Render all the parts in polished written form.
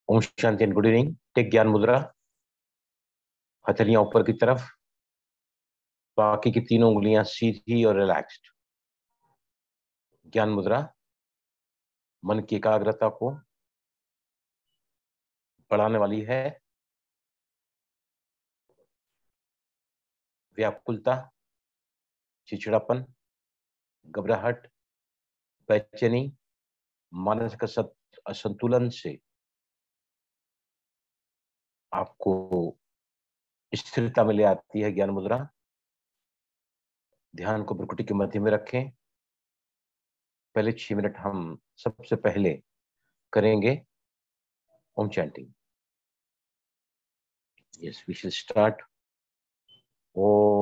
ओम शांति and good evening. Take Gyan Mudra. हथेलियां ऊपर की तरफ, बाकी की तीनों उंगलियां सीधी और रिलैक्स्ड। ज्ञान मुद्रा मन की एकाग्रता को बढ़ाने वाली है। व्याकुलता, चिड़चिड़ापन, घबराहट, बेचैनी, मानसिक असंतुलन से आपको स्थिरता में ले आती है ज्ञान मुद्रा। ध्यान को भ्रुकुटी के मध्य में रखें। पहले 6 मिनट हम सबसे पहले करेंगे Om chanting. Yes, we will start. ओ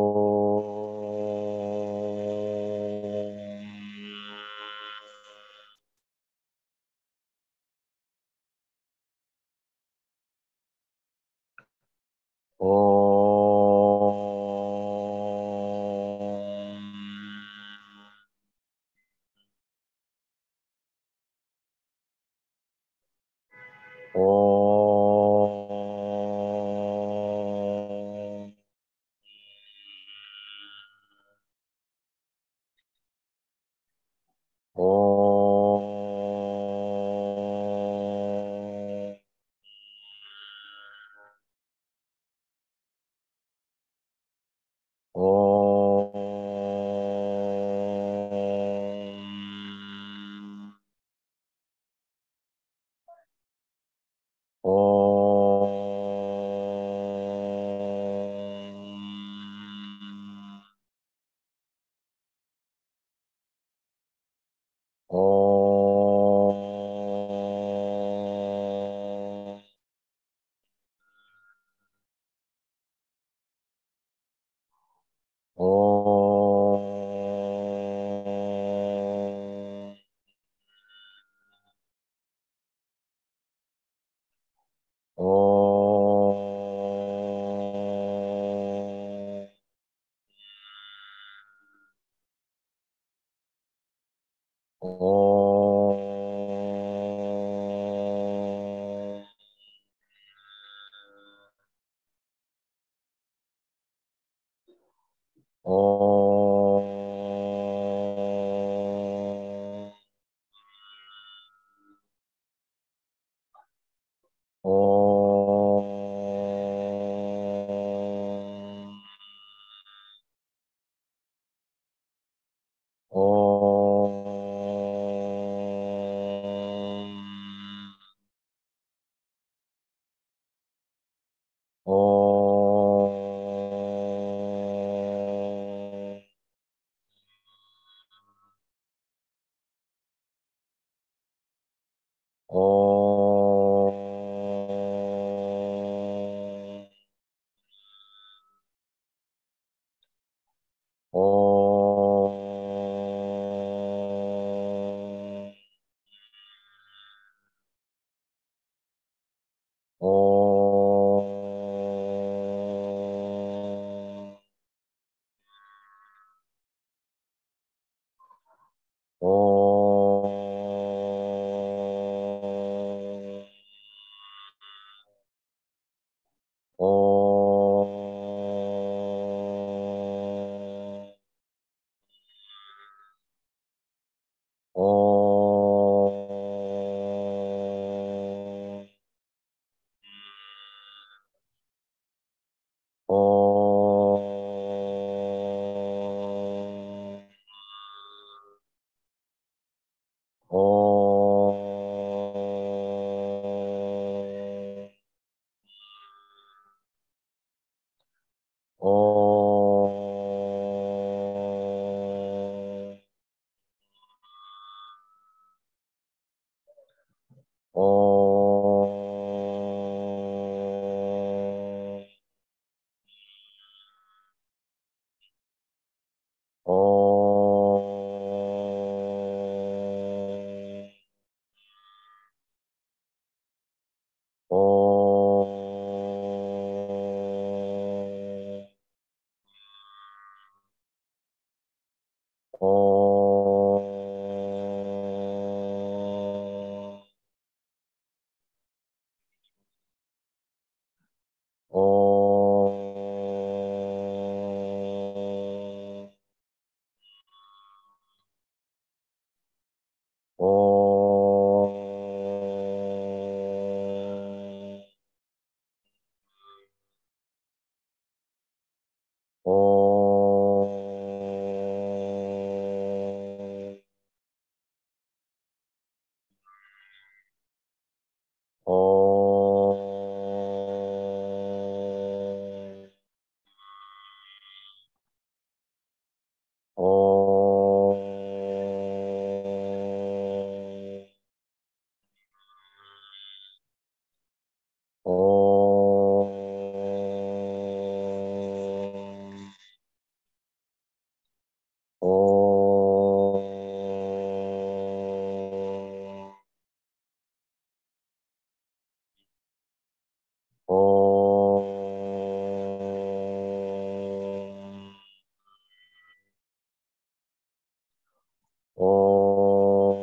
Om.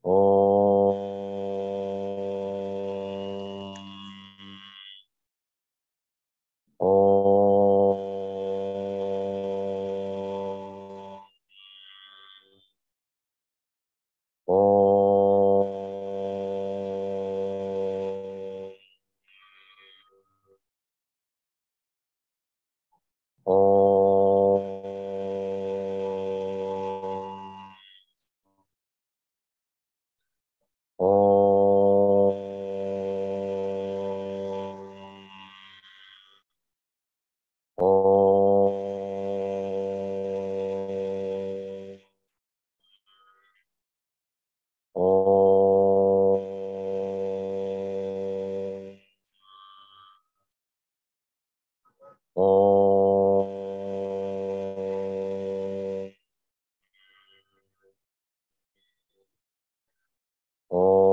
Om. Om. Om. Om.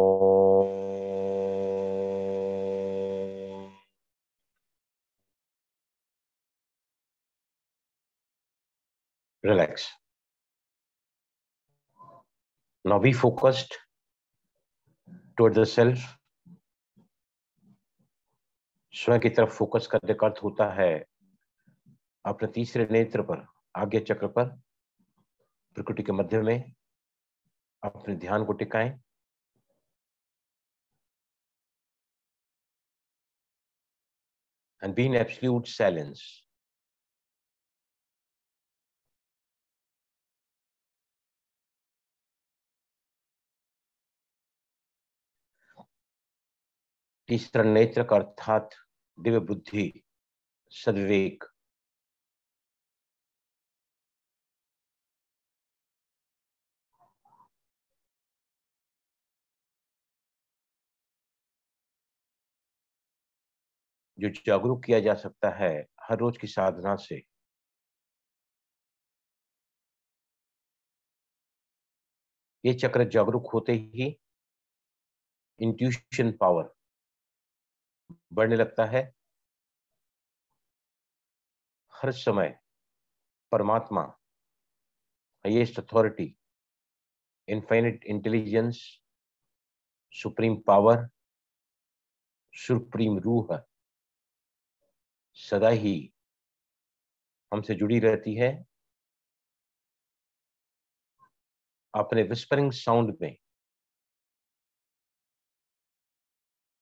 Relax. Now be focused toward the self. स्वयं की तरफ फोकस करने का अर्थ होता है अपने तीसरे नेत्र पर, आज्ञा चक्र पर, प्रकृति के मध्य में अपने ध्यान को टिकाएं। And be in absolute silence. तीसरा नेत्र का अर्थात दिव्य बुद्धि, सद्विवेक। जो जागरूक किया जा सकता है हर रोज की साधना से। ये चक्र जागरूक होते ही इंट्यूशन पावर बढ़ने लगता है। हर समय परमात्मा, highest authority, infinite intelligence, supreme power, supreme रूह सदा ही हमसे जुड़ी रहती है। अपने विस्परिंग साउंड में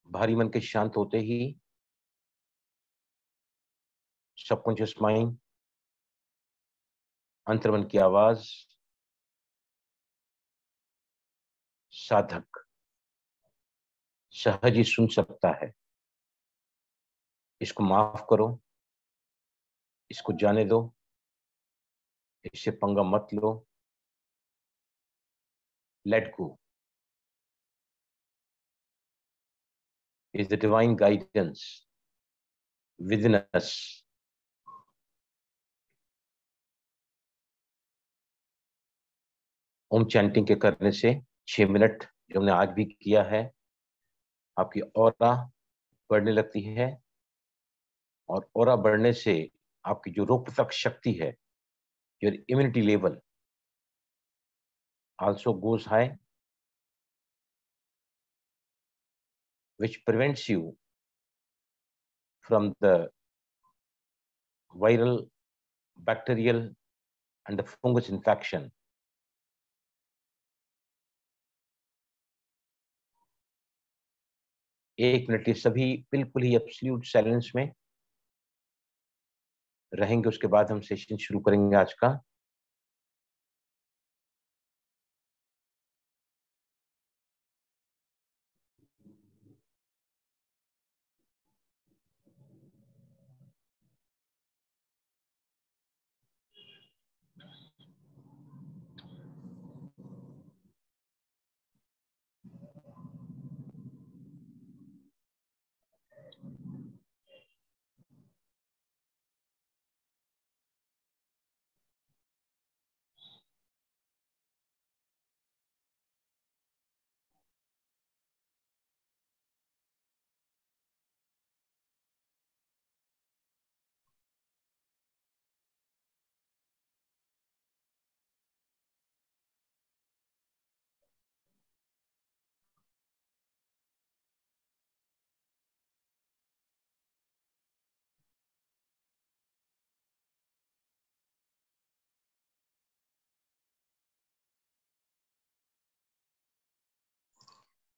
भारी मन के शांत होते ही सबकॉन्शियस माइंड, अंतर्मन की आवाज साधक सहज ही सुन सकता है। इसको माफ करो, इसको जाने दो, इससे पंगा मत लो। Let go is the divine guidance within us. Om chanting के करने से 6 मिनट जो हमने आज भी किया है, आपकी ऑरा बढ़ने लगती है और ऑरा बढ़ने से आपकी जो रोग प्रतिरक्षक शक्ति है, your immunity level also goes high, which prevents you from the viral, bacterial and the fungus infection. एक मिनट ये सभी बिल्कुल ही एब्सोल्यूट साइलेंस में रहेंगे। उसके बाद हम सेशन शुरू करेंगे आज का।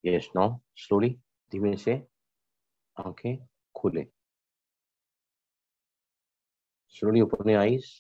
यस, नाउ स्लोली, धीमे से आंखें खोले, स्लोली ओपन योर आईज।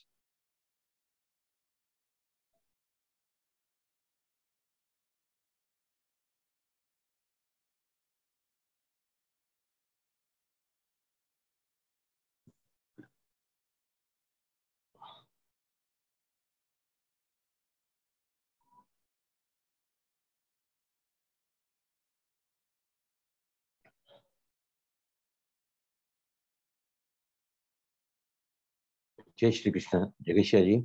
जय श्री कृष्ण। जगेशिया जी,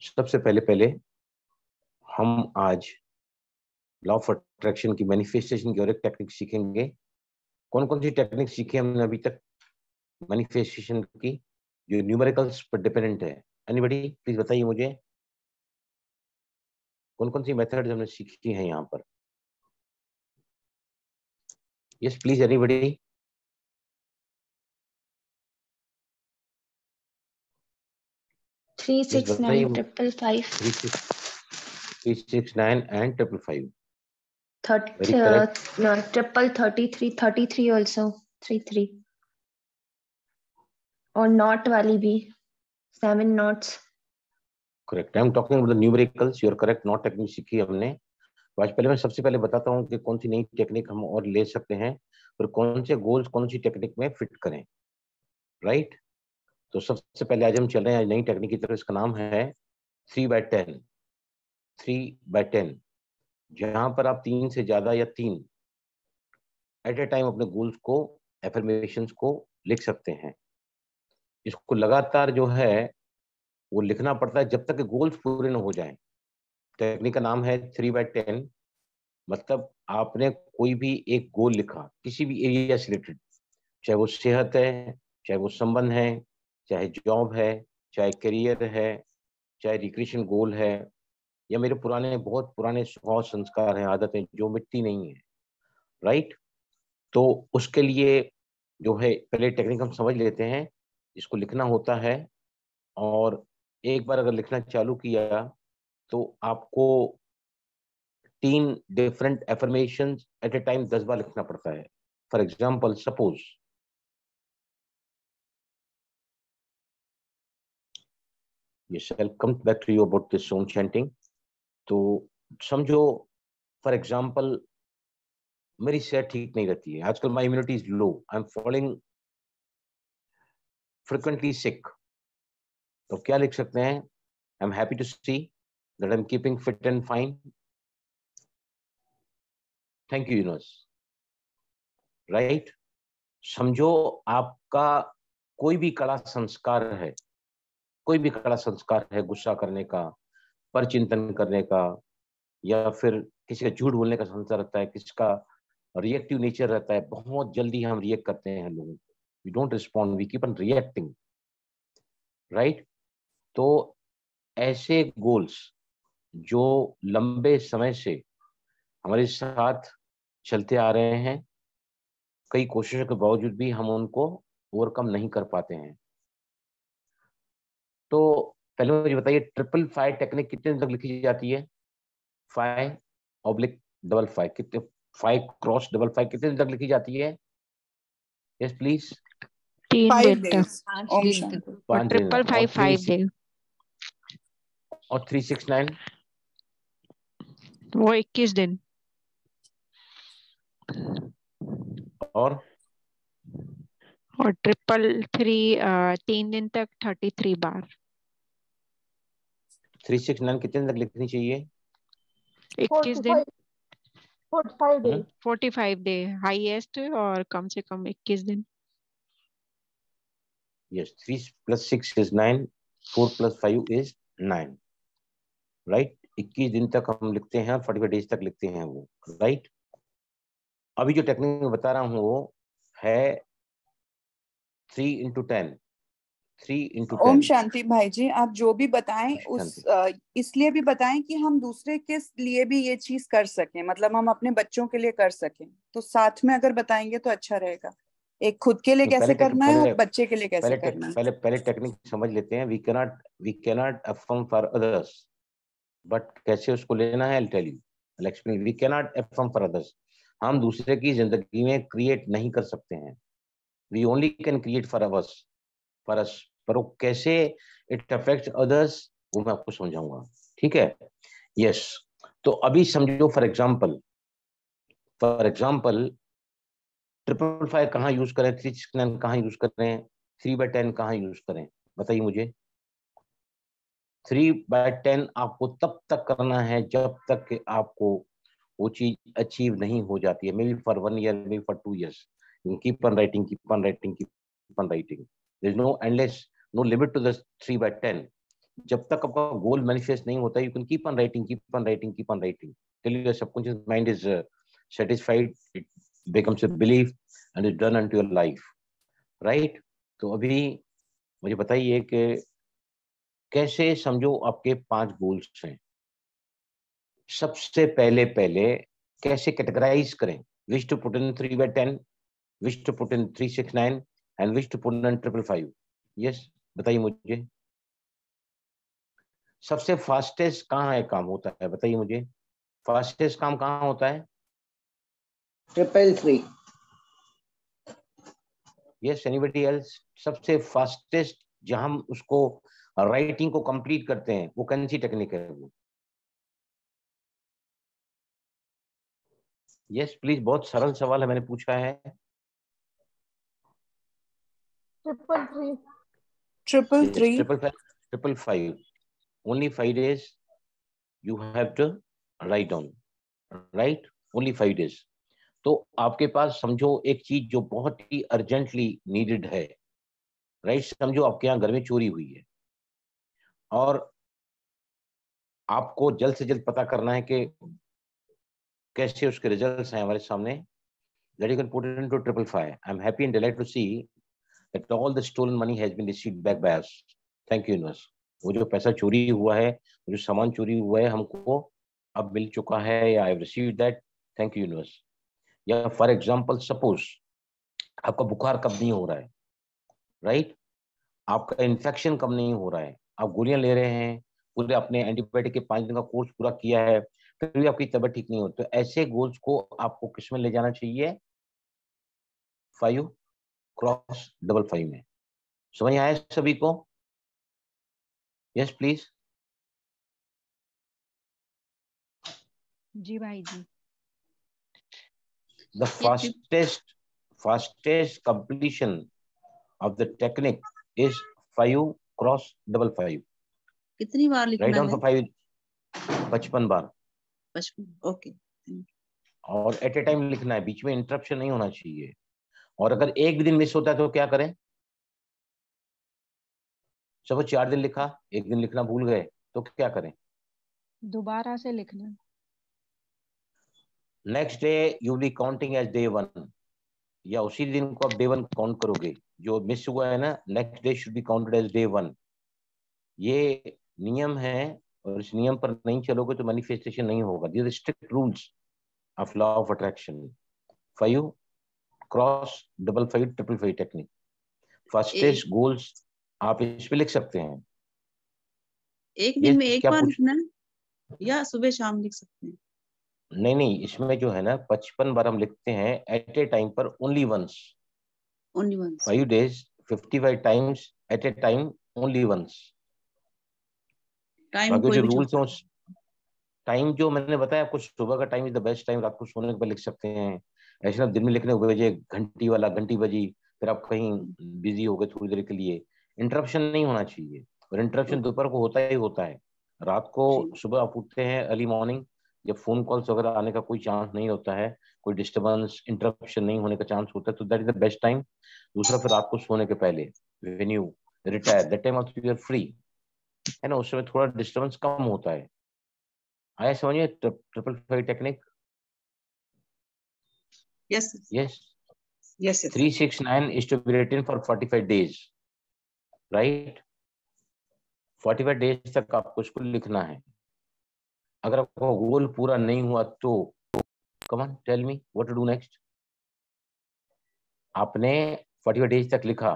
सबसे पहले हम आज लॉ ऑफ अट्रैक्शन की मैनिफेस्टेशन की और एक टेक्निक सीखेंगे। कौन कौन सी टेक्निक सीखी हमने अभी तक मैनिफेस्टेशन की, जो न्यूमेरिकल्स पर डिपेंडेंट है? एनीबॉडी प्लीज बताइए मुझे, कौन कौन सी मेथड्स हमने सीखी हैं यहाँ पर? Yes please, anybody. 369 555 369 and 555. Very 30 correct. triple 33 also 33 और नॉट वाली भी 7 knots. Correct, I am talking about the numericals. You are correct, knot technique सीखी हमने। तो आज पहले मैं सबसे पहले बताता हूँ कि कौन सी नई टेक्निक हम और ले सकते हैं और कौन से गोल्स कौन सी टेक्निक में फिट करें, राइट? तो सबसे पहले आज हम चल रहे हैं आज नई टेक्निक की तरफ। इसका नाम है 3x10। 3x10, जहां पर आप 3 से ज्यादा या 3 एट ए टाइम अपने गोल्स को, एफर्मेशंस को लिख सकते हैं। इसको लगातार जो है वो लिखना पड़ता है जब तक कि गोल्स पूरे न हो जाएं। टेक्निक का नाम है 3x10। मतलब आपने कोई भी एक गोल लिखा किसी भी एरिया से रिलेटेड, चाहे वो सेहत है, चाहे वो संबंध है, चाहे जॉब है, चाहे करियर है, चाहे रिक्रिएशन गोल है, या मेरे पुराने बहुत पुराने स्वभाव संस्कार हैं, आदतें जो मिटती नहीं है, राइट? तो उसके लिए जो है पहले टेक्निक हम समझ लेते हैं। इसको लिखना होता है और एक बार अगर लिखना चालू किया तो आपको 3 different affirmations at a time 10 बार लिखना पड़ता है। For example, suppose yes, I'll come back to you about this sound chanting. तो समझो फॉर एग्जाम्पल मेरी सेहत ठीक नहीं रहती है आजकल, my immunity is low, I am falling frequently sick. तो क्या लिख सकते हैं? I am happy to see that I am keeping fit and fine, thank you universe, right? समझो आपका कोई भी कड़ा संस्कार है, कोई भी कड़ा संस्कार है, गुस्सा करने का, पर चिंतन करने का, या फिर किसी का झूठ बोलने का संस्कार रहता है, किसी का रिएक्टिव नेचर रहता है, बहुत जल्दी हम रिएक्ट करते हैं लोगों को, we don't respond, we keep on reacting, right? तो ऐसे गोल्स जो लंबे समय से हमारे साथ चलते आ रहे हैं, कई कोशिशों के बावजूद भी हम उनको ओवरकम नहीं कर पाते हैं। तो पहले मुझे बताइए, 555 टेक्निक कितने तक लिखी जाती है? 5/55 कितने, 5x55 कितने तक लिखी जाती है? Yes please. 3 5 दिन days. तक, ओम 5 दिन शांति। तक। और 5 दिन। 555 दिन, और 369 वो 21 दिन। और 333 3 दिन तक 33 बार। 369 कितने तक लिखनी चाहिए? 21 दिन, 45 days. 45 डे हाईएस्ट, और कम से कम 21 दिन। Yes, 3 + 6 is 9, 4 + 5 is 9, right? 21 दिन तक हम लिखते हैं, 45 डेज तक लिखते हैं वो, राइट? अभी जो टेक्निक मैं बता रहा हूँ वो है 3x10। 3x10। ओम शांति भाई जी, आप जो भी बताएं उस शांति। इसलिए भी बताएं कि हम दूसरे के लिए भी ये चीज कर सकें, मतलब हम अपने बच्चों के लिए कर सकें, तो साथ में अगर बताएंगे तो अच्छा रहेगा। एक खुद के लिए कैसे करना है और बच्चे के लिए कैसे करना है। पहले टेक्निक समझ लेते हैं। We cannot affirm for others, but कैसे उसको लेना है, I'll tell you, I'll explain. We cannot affirm for others, हम दूसरे की जिंदगी में क्रिएट नहीं कर सकते हैं, we only can create for us, पर वो कैसे इट अफेक्ट्स अदर्स वो मैं आपको समझाऊंगा, ठीक है। यस, तो अभी समझो फॉर एग्जाम्पल 555 कहाँ यूज करें, 369 कहाँ यूज करें, 3/10 कहाँ यूज करें, बताइए मुझे। 3/10 आपको तब तक करना है जब तक कि आपको वो चीज अचीव नहीं हो जाती है, maybe for 1 year, maybe for 2 years, keep on writing, keep on writing, keep on writing, there is no endless, no limit to the 3/10। जब तक आपका गोल मैनिफेस्ट नहीं होता, you can keep on writing, keep on writing, keep on writing till your subconscious mind is satisfied, it becomes a belief and is done unto your life, right? तो अभी मुझे बताइए कि कैसे समझो आपके 5 गोल्स हैं। सबसे पहले कैसे कैटेगराइज करें, wish to put in 3/10, wish to put in 369 and wish to put in 555। Yes, बताइए मुझे सबसे फास्टेस्ट कहाँ है काम होता है, बताइए मुझे फास्टेस्ट काम कहाँ होता है। 333। Yes, anybody else? सबसे फास्टेस्ट जहां हम उसको राइटिंग को कंप्लीट करते हैं वो कौन सी टेक्निक है वो? यस प्लीज, बहुत सरल सवाल है, मैंने पूछा है। 333। 555 only 5 days you have to write down, right? only 5 days। तो आपके पास समझो एक चीज जो बहुत ही अर्जेंटली नीडेड है, राइट? समझो आपके यहाँ घर में चोरी हुई है और आपको जल्द से जल्द पता करना है कि कैसे उसके रिजल्ट्स हैं हमारे सामने, that you can put it into 555। I'm happy and delighted to see that all the stolen money has been received back by us। Thank you universe। वो जो पैसा चोरी हुआ है, वो जो सामान चोरी हुआ है, हमको अब मिल चुका है, या I have received that, thank you universe. या फॉर एग्जांपल सपोज आपका बुखार कब नहीं हो रहा है, राइट? आपका इन्फेक्शन कब नहीं हो रहा है, आप गोलियां ले रहे हैं, पूरे अपने एंटीबायोटिक के 5 दिन का कोर्स पूरा किया है, फिर भी आपकी तबीयत ठीक नहीं होती, तो ऐसे गोल्स को आपको किस में ले जाना चाहिए? 5x55 में। समझ आया सभी को? Yes please. जी भाई जी। The fastest completion of the technique is 5x55। कितनी बार लिखना राइट डाउन है? For 5, 55 bar. 55। ओके। और एट ए टाइम लिखना है, बीच में इंटरप्शन नहीं होना चाहिए। और अगर एक भी दिन मिस होता है तो क्या करें? सब 4 दिन लिखा, एक दिन लिखना भूल गए तो क्या करें? दोबारा से लिखना। Next day you be counting as day 1, या उसी दिन को आप डे 1 काउंट करोगे, जो मिस हुआ है ना, next day should be counted as day 1। ये नियम है, और इस नियम पर नहीं चलोगे तो मैनिफेस्टेशन नहीं होगा। These are strict rules of law of attraction. 5x55 technique, fastest goals आप इस पे लिख सकते हैं। एक दिन में एक क्या बार लिखना है या सुबह शाम लिख सकते हैं? नहीं, इसमें जो है ना 55 बार हम लिखते हैं एट ए टाइम पर, only once. Only once. 5 days 55 times at a time, only once. Time बाकी कोई जो भी रूल्स चूज हैं, टाइम जो मैंने बताया आपको, सुबह का time is the best time, रात को सोने के बाद लिख सकते हैं। ऐसे ना दिन में लिखने को भेजे, घंटी वाला घंटी बजी, फिर आप कहीं बिजी हो गए थोड़ी देर के लिए, इंटरप्शन नहीं होना चाहिए। और इंटरप्शन दोपहर को होता ही होता है, रात को सुबह आप उठते हैं अर्ली मॉर्निंग, जब फोन कॉल्स वगैरह आने का कोई चांस नहीं होता है, कोई डिस्टर्बेंस इंटरप्शन नहीं होने का चांस होता है, तो that is the best time. दूसरा, फिर रात को सोने के पहले when you retire, that time also you are free, है ना, उस समय थोड़ा डिस्टर्बेंस कम होता है। आया समझ में 555 technique? Yes yes. Yes. 369 is to be written for 45 days, right? 45 days तक आपको इसको लिखना है। अगर आपका गोल पूरा नहीं हुआ तो come on tell me what to do next. आपने 45 डेज तक लिखा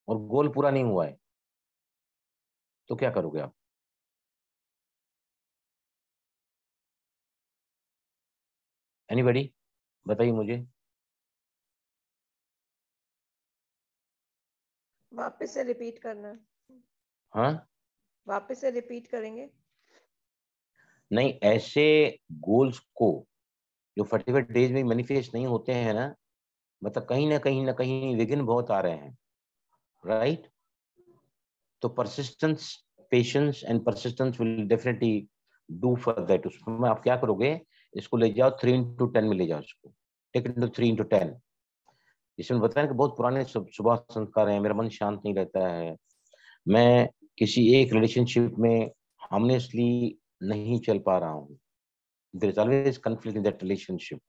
और गोल पूरा नहीं हुआ है तो क्या करोगे आप? एनीबॉडी? बताइए मुझे। वापस से रिपीट करना। हाँ, वापस से रिपीट करेंगे। नहीं, ऐसे गोल्स को जो 45 डेज में मैनिफेस्ट नहीं होते हैं ना, मतलब कहीं ना कहीं विघ्न बहुत आ रहे हैं, राइट? तो persistence, patience and persistence will definitely do for that. उसमें आप क्या करोगे, इसको ले जाओ 3x10 में ले जाओ इसको, टेक इट टू 3x10। इसमें बताया कि बहुत पुराने सुबह संस्कार हैं, मेरा मन शांत नहीं रहता है, मैं किसी एक रिलेशनशिप में हार्मोनियसली नहीं चल पा रहा हूँ, there is always conflict in that relationship,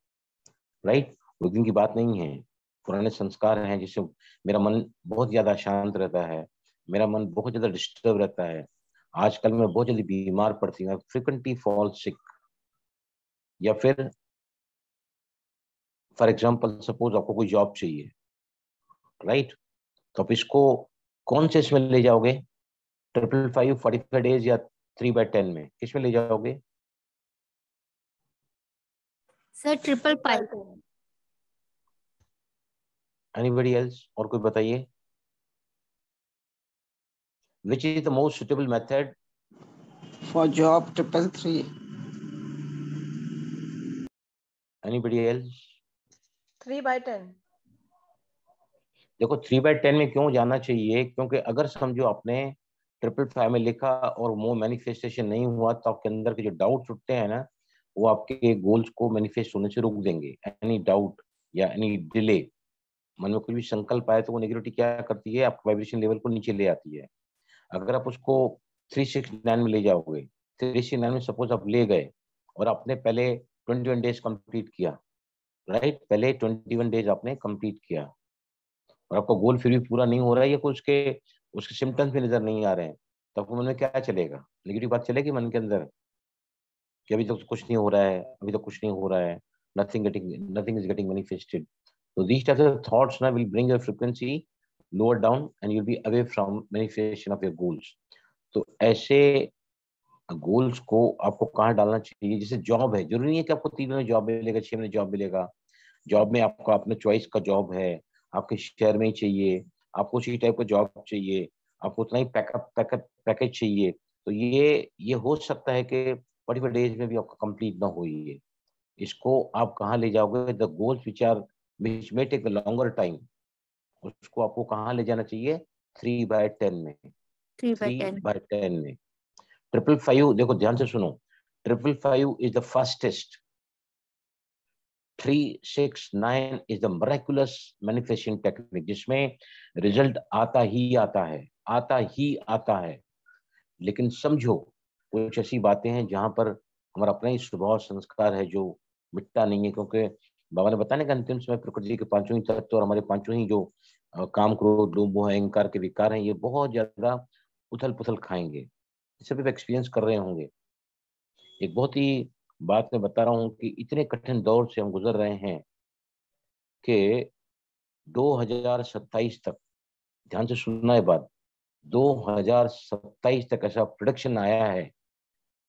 right? वो दिन की बात नहीं है, पुराने संस्कार हैं जिससे मेरा मन बहुत ज्यादा शांत रहता है, मेरा मन बहुत ज्यादा डिस्टर्ब रहता है, आजकल मैं बहुत जल्दी बीमार पड़ती हूँ, फ्रिक्वेंटली फॉल सिक। या फिर फॉर एग्जाम्पल सपोज आपको कोई जॉब चाहिए, राइट? तो आप इसको कौन से इसमें ले जाओगे, 555 45 डेज या 3/10 में, किस में ले जाओगे? सर 555। Anybody else? और कोई बताइए, which is the most suitable method for job 333? anybody else? 3/10। देखो 3/10 में क्यों जाना चाहिए, क्योंकि अगर समझो आपने 555 में लिखा और वो मैनिफेस्टेशन नहीं हुआ, तो आपके अंदर के जो डाउट्स उठते हैं ना, वो आपके गोल्स को मैनिफेस्ट होने से रोक देंगे। एनी डाउट या एनी डिले, मन में कुछ भी संकल्प आए तो वो नेगेटिविटी क्या करती है, आपके वाइब्रेशन लेवल को नीचे ले आती है। अगर आप उसको 369 में ले जाओगे, 369 में सपोज आप ले गए और आपने पहले 21 डेज कंप्लीट किया, राइट? पहले 21 डेज आपने कंप्लीट किया और आपका गोल फिर भी पूरा नहीं हो रहा है, या कोई उसके सिम्टम्स भी नजर नहीं आ रहे हैं, तो आपको मन में क्या चलेगा? नेगेटिव बात चलेगी मन के अंदर कि अभी तक तो कुछ नहीं हो रहा है, अभी तक कुछ नहीं हो रहा है, nothing is getting manifested. So these types of thoughts now will bring your frequency lower down and you'll be away from manifestation of your goals. तो ऐसे गोल्स को आपको कहाँ डालना चाहिए? जैसे जॉब है, जरूरी नहीं है कि आपको 3 महीने जॉब मिलेगा, 6 महीने जॉब मिलेगा। जॉब में आपका अपने चॉइस का जॉब है, आपके शहर में ही चाहिए, आपको उसी टाइप का जॉब चाहिए, आपको उतना ही पैकेज चाहिए, तो ये हो सकता है कि 45 डेज में भी आपका कंप्लीट ना हो। ये इसको आप कहाँ ले जाओगे? The goals which may take longer time, उसको आपको कहाँ ले जाना चाहिए? 3/10 में। 3/10 में 555, देखो ध्यान से सुनो, 555 is the fastest, 369 is the miraculous manifestation technique, जिसमें रिजल्ट आता ही आता है। लेकिन समझो कुछ ऐसी बातें हैं जहां पर हमारा अपना ही स्वभाव संस्कार है जो मिटता नहीं है, क्योंकि बाबा ने बताया कि अंतिम समय प्रकृति के पांचों ही तत्व और हमारे पांचों ही जो काम, क्रोध, लोभ, मोह, अहंकार के विकार हैं, ये बहुत ज्यादा उथल पुथल खाएंगे। इसे भी एक्सपीरियंस कर रहे होंगे। एक बहुत ही बात मैं बता रहा हूँ कि इतने कठिन दौर से हम गुजर रहे हैं कि 2027 तक, ध्यान से सुनना है बात, 2027 तक ऐसा प्रोडक्शन आया है,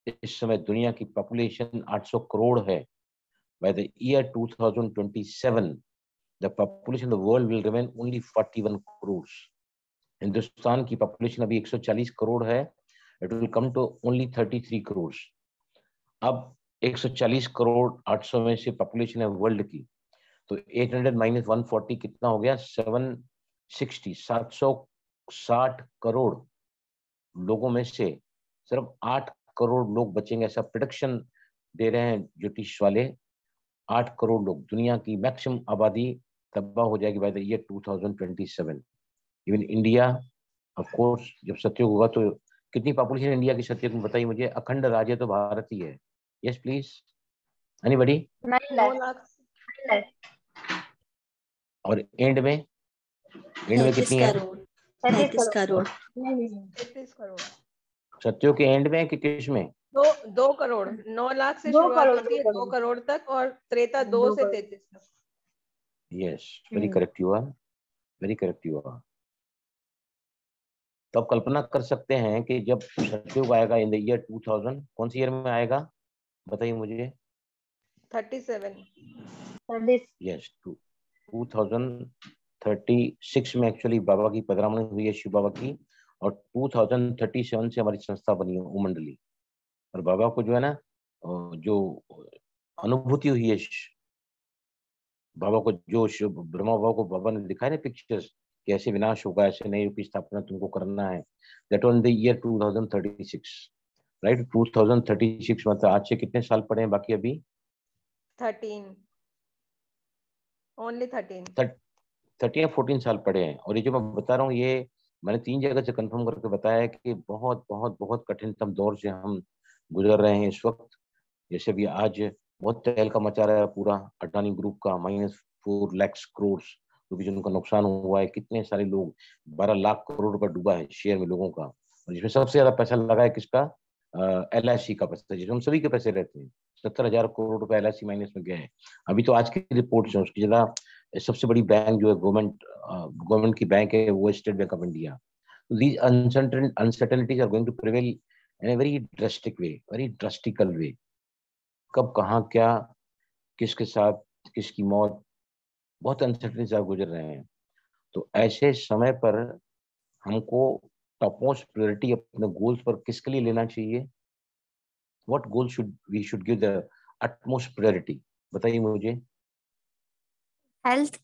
इस समय दुनिया की पॉपुलेशन 800 करोड़ है। By the year 2027, the population of the world will remain only 41 crores. Hindustan की पॉपुलेशन अभी 140 करोड़ है, it will come to only 33 crores. अब 140 करोड़ 800 में से पॉपुलेशन है वर्ल्ड की, तो 800 माइनस 140 कितना हो गया? 760 करोड़ लोगों में से सिर्फ 8 करोड़ लोग बचेंगे, ऐसा प्रेडिक्शन दे रहे हैं ज्योतिष वाले। 8 करोड़ लोग, दुनिया की मैक्सिमम आबादी तबाह हो जाएगी by the year 2027। Even India, of course, जब सत्युग होगा तो कितनी पॉपुलेशन इंडिया की सत्युग में बताइए मुझे? अखंड राज्य तो भारत ही है। Yes please, anybody? 9 लाख। और एंड में कितनी है? 33 करोड़। 33 करोड़। सत्युग के एंड में कि किस में? 2 करोड़। 9 लाख से शुरुआत होती है 2 करोड़ तक, और त्रेता 2 से 33 तक। Yes, very correct you are, very correct you are. तो आप कल्पना कर सकते हैं कि जब सत्युग आएगा इन द ईयर 2000, कौन सी ईयर में आएगा बताइए मुझे? 37। यस 2036 में एक्चुअली बाबा की पधरामणी हुई है, शिव बाबा की, और 2037 से हमारी संस्था बनी है ओम मंडली। और बाबा को जो है ना जो अनुभूति हुई है, बाबा को जो ब्रह्मा बाबा को बाबा ने दिखाया ना पिक्चर्स कि ऐसे विनाश होगा, ऐसे नई रूप की स्थापना तुमको करना है, that on the year 2036, right. 2036 मतलब आज से कितने साल पड़े हैं बाकी? अभी 13 ओनली 13 या 14 साल पड़े हैं। और ये जो मैं बता रहा हूँ, ये मैंने 3 जगह से कंफर्म करके बताया है कि बहुत बहुत बहुत कठिनतम दौर से हम गुजर रहे हैं इस वक्त। जैसे भी आज बहुत तहलका मचा रहा है पूरा अडानी ग्रुप का, -4 लाख करोड़ रुपये जिनका नुकसान हुआ है। कितने सारे लोग, 12 लाख करोड़ रुपया डूबा है शेयर में लोगों का, और जिसमें सबसे ज्यादा पैसा लगा है किसका? LIC का पैसा, जिसमें हम सभी के पैसे रहते हैं। 70,000 करोड़ रुपए LIC माइनस में गए हैं। अभी तो आज की रिपोर्ट है उसकी ज्यादा, सबसे बड़ी बैंक जो है गवर्नमेंट की बैंक है वो state bank of India. These uncertainties are going to prevail in a very drastic way, very drastical way. कब कहाँ क्या किसके साथ किसकी मौत, बहुत अनसर्टेनिटी से गुजर रहे हैं। तो ऐसे समय पर हमको टॉपमोस्ट प्रायोरिटी अपने गोल्स पर किसके लिए लेना चाहिए? What goal we should give the utmost priority? बताइए मुझे। हेल्थ,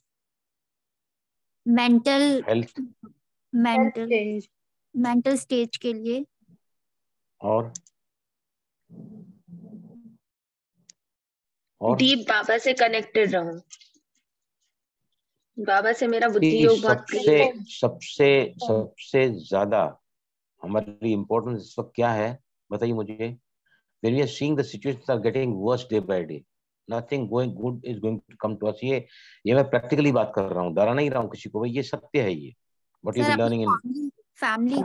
मेंटल स्टेज के लिए, और डीप बाबा से कनेक्टेड रहूं। बाबा से मेरा बुद्धि योग बहुत सबसे ज्यादा हमारे इम्पोर्टेंस इस वक्त क्या है बताइए मुझे। When we are seeing the situations are getting worse day by day, nothing going good is going to come to us. ये मैं प्रैक्टिकली बात कर रहा हूँ, डरा नहीं रहा हूँ किसी को, ये सत्य है। ये what you be learning in family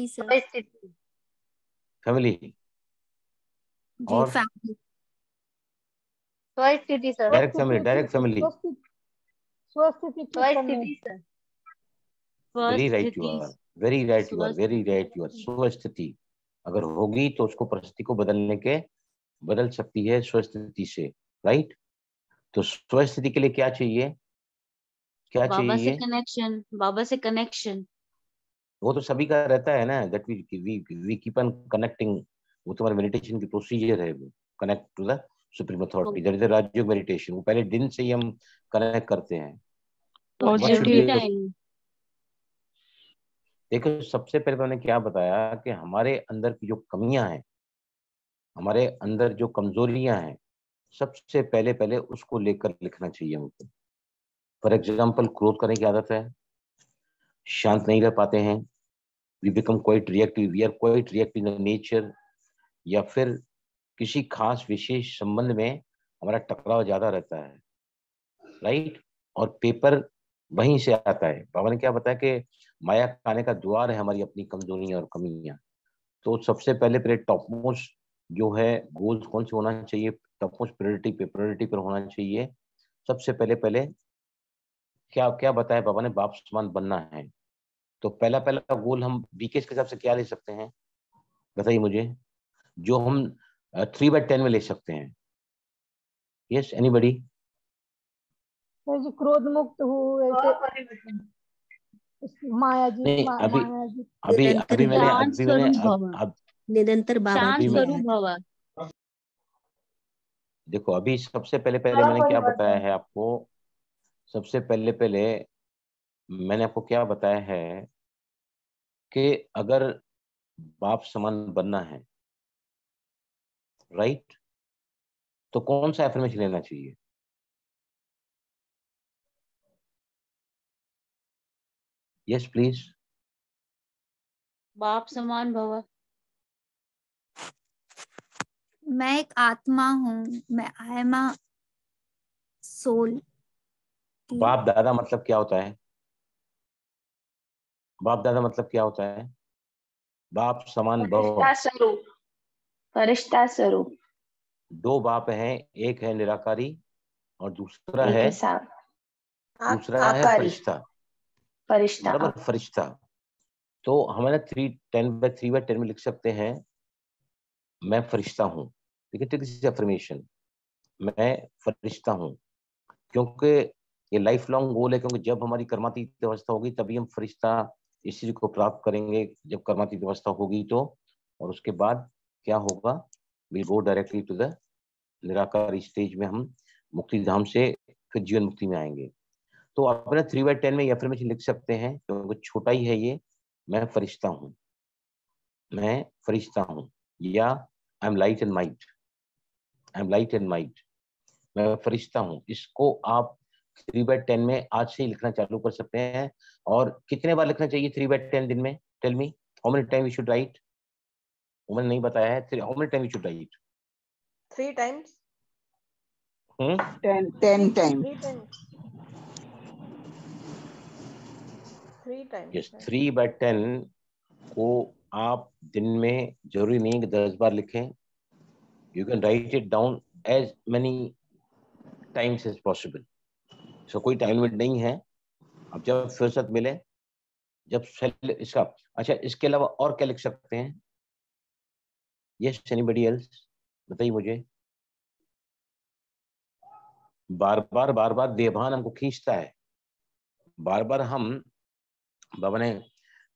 sir, family और direct family very right you are, very right you are। स्वस्थिति अगर होगी तो उसको परिस्थिति को बदल सकती है स्वस्थिति से, राइट। तो स्वस्थिति के लिए क्या चाहिए? बाबा से कनेक्शन वो तो सभी का रहता है ना, that we keep on connecting. वो तुम्हारे मेडिटेशन की प्रोसीजर है, वो connect to the supreme authority, that is the Rajyoga meditation. वो पहले दिन से ही हम कनेक्ट करते हैं। देखो सबसे पहले मैंने क्या बताया कि हमारे अंदर की जो कमियां हैं, हमारे अंदर जो कमजोरियां हैं, सबसे पहले उसको लेकर लिखना चाहिए हमको। फॉर एग्जाम्पल, क्रोध करने की आदत है, शांत नहीं रह पाते हैं, we become quite reactive, we are quite reactive in nature, या फिर किसी खास विशेष संबंध में हमारा टकराव ज्यादा रहता है, राइट। और पेपर वहीं से आता है। बाबा ने क्या बताया कि माया खाने का द्वार है हमारी अपनी कमजोरियां और कमियां। तो सबसे पहले टॉप मोस्ट जो है गोल्स कौन से होना चाहिए? टॉप मोस्ट प्रायोरिटी पर होना चाहिए। सबसे पहले क्या बताया बाबा ने? बाप समान बनना है। तो पहला गोल हम बीकेस के हिसाब से क्या ले सकते हैं बताइए मुझे, जो हम 3/10 में ले सकते हैं? Yes anybody? जो क्रोध मुक्त हो, माया जी नहीं, अभी मैंने निरंतर बाबा। देखो अभी सबसे पहले मैंने क्या बताया है आपको? सबसे पहले मैंने आपको क्या बताया है कि अगर बाप समान बनना है, राइट, तो कौन सा एफर्मेशन लेना चाहिए? Yes please. बाप समान भव। मैं एक आत्मा हूँ, मैं आई एम अ सोल। बाप दादा मतलब क्या होता है? बाप दादा मतलब क्या होता है? बाप समान भव, फरिश्ता स्वरूप। 2 बाप हैं, एक है निराकारी और दूसरा है फरिश्ता। बराबर, फरिश्ता। तो हमारे 3/10 में लिख सकते हैं मैं फरिश्ता हूँ। ठीक है, दिस इज अफर्मेशन, मैं फरिश्ता हूँ, क्योंकि ये लाइफ लॉन्ग गोल है, क्योंकि जब हमारी कर्मातीत अवस्था होगी तभी हम फरिश्ता इस चीज को प्राप्त करेंगे, जब कर्मातीत अवस्था होगी तो। और उसके बाद क्या होगा, will go directly to the निराकार स्टेज में, हम मुक्ति धाम से फिर जीवन मुक्ति में आएंगे। तो अपने 3/10 में ये अफर्मेशन लिख सकते हैं, क्योंकि छोटा ही है ये, मैं फरिश्ता हूँ, मैं फरिश्ता हूँ, या I M light and might, I am light and might, मैं फरिश्ता हूँ। इसको आप 3/10 में आज से ही लिखना चालू कर सकते हैं। और कितने बार लिखना चाहिए 3/10 दिन में? Tell me, how many time we should write? उन्होंने नहीं बताया है, how many time we should write? 3 times. 10 times. 3 times. 3 times. Yes, 3/10 को आप दिन में जरूरी नहीं कि 10 बार लिखें, you can write it down as many times as possible. So कोई टाइम लिमिट नहीं है, अब जब फुर्सत मिले, जब इसका। अच्छा, इसके अलावा और क्या लिख सकते हैं? यस, एनीबॉडी एल्स, बताइए मुझे। बार बार देहभान हमको खींचता है, बार बार हम, बाबा ने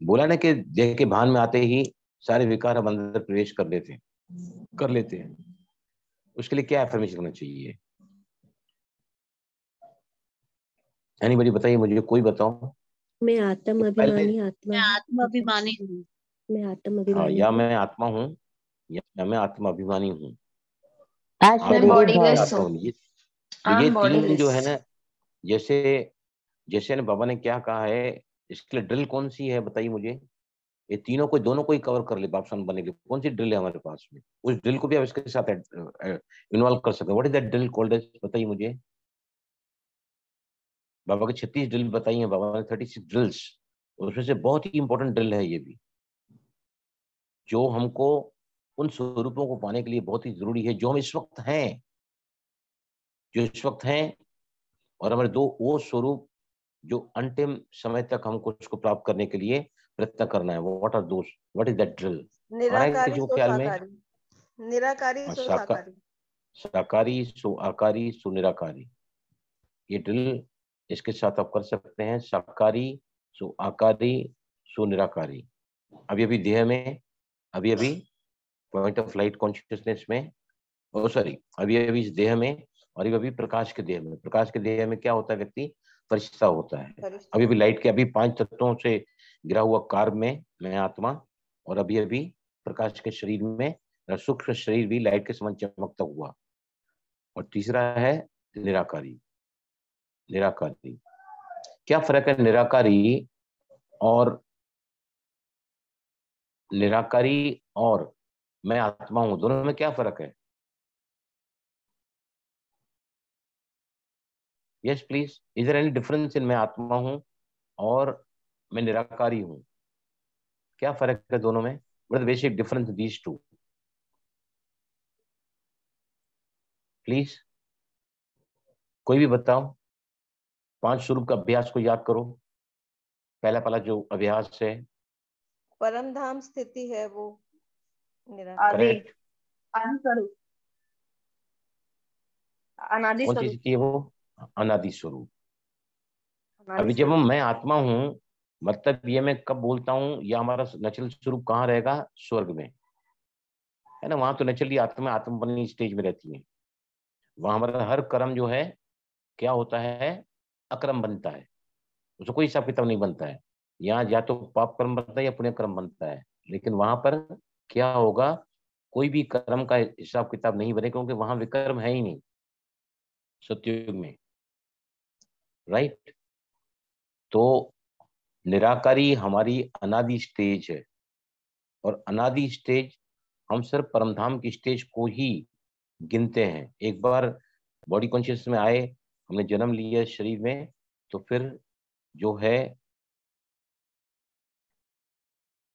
बोला ना कि देह के भान में आते ही सारे विकार हम अंदर प्रवेश कर लेते हैं। उसके लिए क्या एफर्मेशन करना चाहिए? एनीबॉडी बताइए मुझे, कोई बताओ। मैं आत्म अभिमानी आत्मा, मैं आत्म अभिमानी हूँ। मैं आत्म हाँ, अभिमानी या हूँ। मैं आत्मा हूँ, या मैं आत्मा अभिमानी हूँ। बॉडीलेस हूँ। ये तीन जो है ना, जैसे ने बाबा ने क्या कहा है, इसके लिए ड्रिल कौन सी है बताइए मुझे। ये तीनों को, दोनों को ही कवर कर ले बापसान बनने के लिए। कौन सी ड्रिल है हमारे पास में? उस ड्रिल को भी आप इसके साथ इन्वॉल्व कर सकते हैं। What is that drill called as, बताइए मुझे। बाबा के 36 ड्रिल बताइए, बाबा ने 36 ड्रिल्स, उसमें से बहुत ही इंपॉर्टेंट ड्रिल है ये भी, जो हमको उन स्वरूपों को पाने के लिए बहुत ही जरूरी है, जो हम इस वक्त हैं, और हमारे दो वो स्वरूप जो अंतिम समय तक हमको उसको प्राप्त करने के लिए प्रयत्न करना है। What are those, what is that drill? निराकारी सो ख्याल में साकारी, निराकारी सो साकारी, साकारी सो आकारी सो निराकारी, ये ड्रिल इसके साथ आप कर सकते हैं। साकारी सो आकारी सो निराकारी। अभी देह में, अभी पॉइंट ऑफ लाइट कॉन्शियसनेस में, अभी इस देह में, और अभी प्रकाश के देह में। प्रकाश के देह में क्या होता है? व्यक्ति फरिश्ता होता है। अभी लाइट के, अभी 5 तत्वों से गिरा हुआ कार्ब में मैं आत्मा, और अभी प्रकाश के शरीर में सूक्ष्म शरीर भी लाइट के समान चमकता हुआ। और तीसरा है निराकारी। क्या फर्क है निराकारी और मैं आत्मा हूं, दोनों में क्या फर्क है? Yes please, is there any difference in मैं आत्मा हूं और मैं निराकारी हूं? क्या फर्क है दोनों में? What is the basic difference these two? Please कोई भी बताओ। 5 स्वरूप का अभ्यास को याद करो। पहला जो अभ्यास है, परम धाम स्थिति है वो करेक्ट। अनादि कौन सी स्थिति है वो? अनादि स्वरूप। अभी जब मैं आत्मा हूं, मतलब ये मैं कब बोलता हूँ, या हमारा नेचुरल स्वरूप कहाँ रहेगा? स्वर्ग में, है ना। वहां तो नेचुरली आत्मा बनी स्टेज में रहती है। वहां हमारा हर कर्म जो है क्या होता है? अकर्म बनता है, उसको कोई हिसाब किताब नहीं बनता है। यहाँ या तो पाप कर्म बनता है या पुण्य कर्म बनता है, लेकिन वहां पर क्या होगा? कोई भी कर्म का हिसाब किताब नहीं बने, क्योंकि वहां विकर्म है ही नहीं सतयुग में, राइट। तो निराकारी हमारी अनादि स्टेज है, और अनादि स्टेज हम सिर्फ परमधाम की स्टेज को ही गिनते हैं। एक बार बॉडी कॉन्शियस में आए, हमने जन्म लिया शरीर में, तो फिर जो है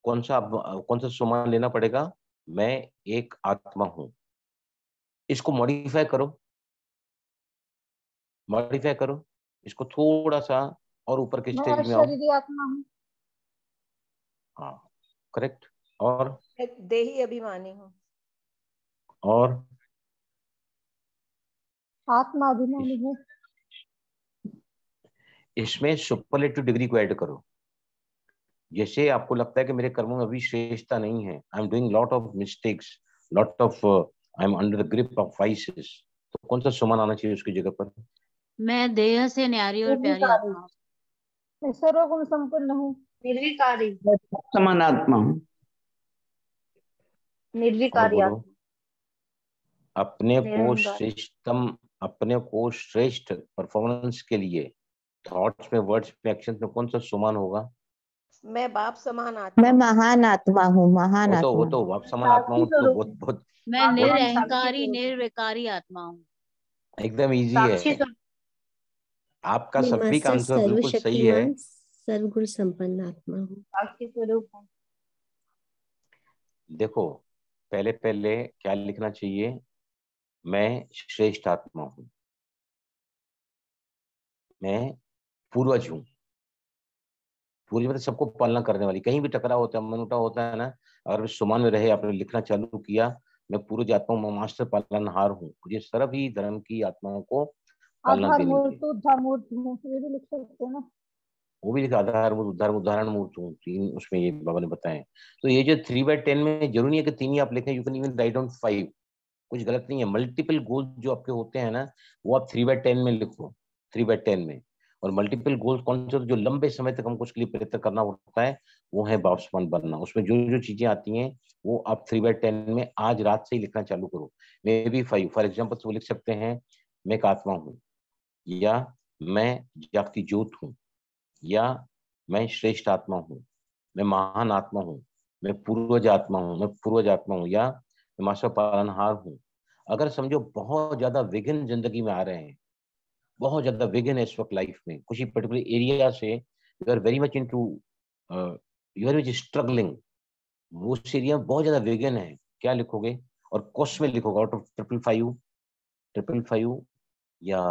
कौन सा सम्मान लेना पड़ेगा? मैं एक आत्मा हूं। इसको मॉडिफाई करो, इसको थोड़ा सा और ऊपर के मैं स्टेज में आओ। शरीरी आत्मा हूँ। हाँ, करेक्ट। और देही अभिमानी हूँ। और आत्मा अभिमानी हूँ। इसमें सुपरलेटिव डिग्री को ऐड करो। जैसे आपको लगता है कि मेरे कर्मों में अभी श्रेष्ठता नहीं है, I am doing lot of mistakes, lot of I am under the grip of vices, तो कौन सा सुमन आना चाहिए उसकी जगह पर? मैं देह से न्यारी और प्यारी आत्मा हूँ। मैं सर्वगुण संपन्न हूँ। निर्विकारी। समान आत्मा हूँ। निर्विकारी बोलो। आत्मा। अपने को निरंकार। श्रेष्ठतम, अपने को श्रेष्ठ परफॉर्मेंस के लिए थॉट्स में, वर्ड्स में, एक्शन में कौन सा सुमन होगा? मैं बाप समान आत्मा मैं हूँ। महान आत्मा हूँ, महान आत्मा। वो तो बाप समान आत्मा हूँ तो बहुत बहुत मैं निरअहंकारी निर्विकारी आत्मा हूँ। एकदम इजी है। आपका मैं सभी का मास्टर आंसर बिल्कुल सही है। सर्वशक्तिमान सर्वगुण संपन्न आत्मा हूँ। साक्षी स्वरूप हूँ। देखो, पहले पहले क्या लिखना चाहिए? मैं श्रेष्ठ आत्मा हूँ, मैं पूर्वज हूँ। पूर्वज मतलब सबको पालना करने वाली। कहीं भी टकराव होता है, मनमुटाव होता है ना, अगर सुमान में रहे, आपने लिखना चालू किया, मैं पूर्वज आत्मा हूँ, मैं मास्टर पालनहार हूँ, मुझे सभी धर्म की आत्माओं को पालना आधार देनी मूर्त है। उद्धार मूर्त हूँ, ये भी लिख सकते हैं ना। वो भी लिखा, आधार मूर्त, उद्धार, उदाहरण मूर्त हूँ, तीन उसमें ये बाबा ने बताए। तो ये जो 3/10 में जरूरी नहीं है कि तीन ही आप लिखें, you can even write down 5, कुछ गलत नहीं है। मल्टीपल गोल्स जो आपके होते हैं ना, वो आप 3/10 में लिखो, 3/10 में। और मल्टीपल गोल्स कौन से, जो लंबे समय तक हमको उसके लिए प्रयत्न करना होता है, वो है बापसमान बनना। उसमें जो जो चीजें आती हैं वो आप 3/10 में आज रात से ही लिखना चालू करो। मे बी 5 फॉर एग्जाम्पल, तो लिख सकते हैं मैं एक आत्मा हूँ, या मैं जागती ज्योत हूँ, या मैं श्रेष्ठ आत्मा हूँ, मैं महान आत्मा हूँ, मैं पूर्वज आत्मा हूँ, मैं पूर्वज आत्मा हूँ, या मैं मास्टर पालनहार हूँ। अगर समझो बहुत ज्यादा विघ्न जिंदगी में आ रहे हैं, बहुत ज्यादा विघ्न है इस वक्त लाइफ में, कुछ पर्टिकुलर एरिया से you are very much into, you are struggling, वो उस एरिया में बहुत ज्यादा विघ्न है, क्या लिखोगे? और कोर्स में लिखोगे आउट ऑफ 555 या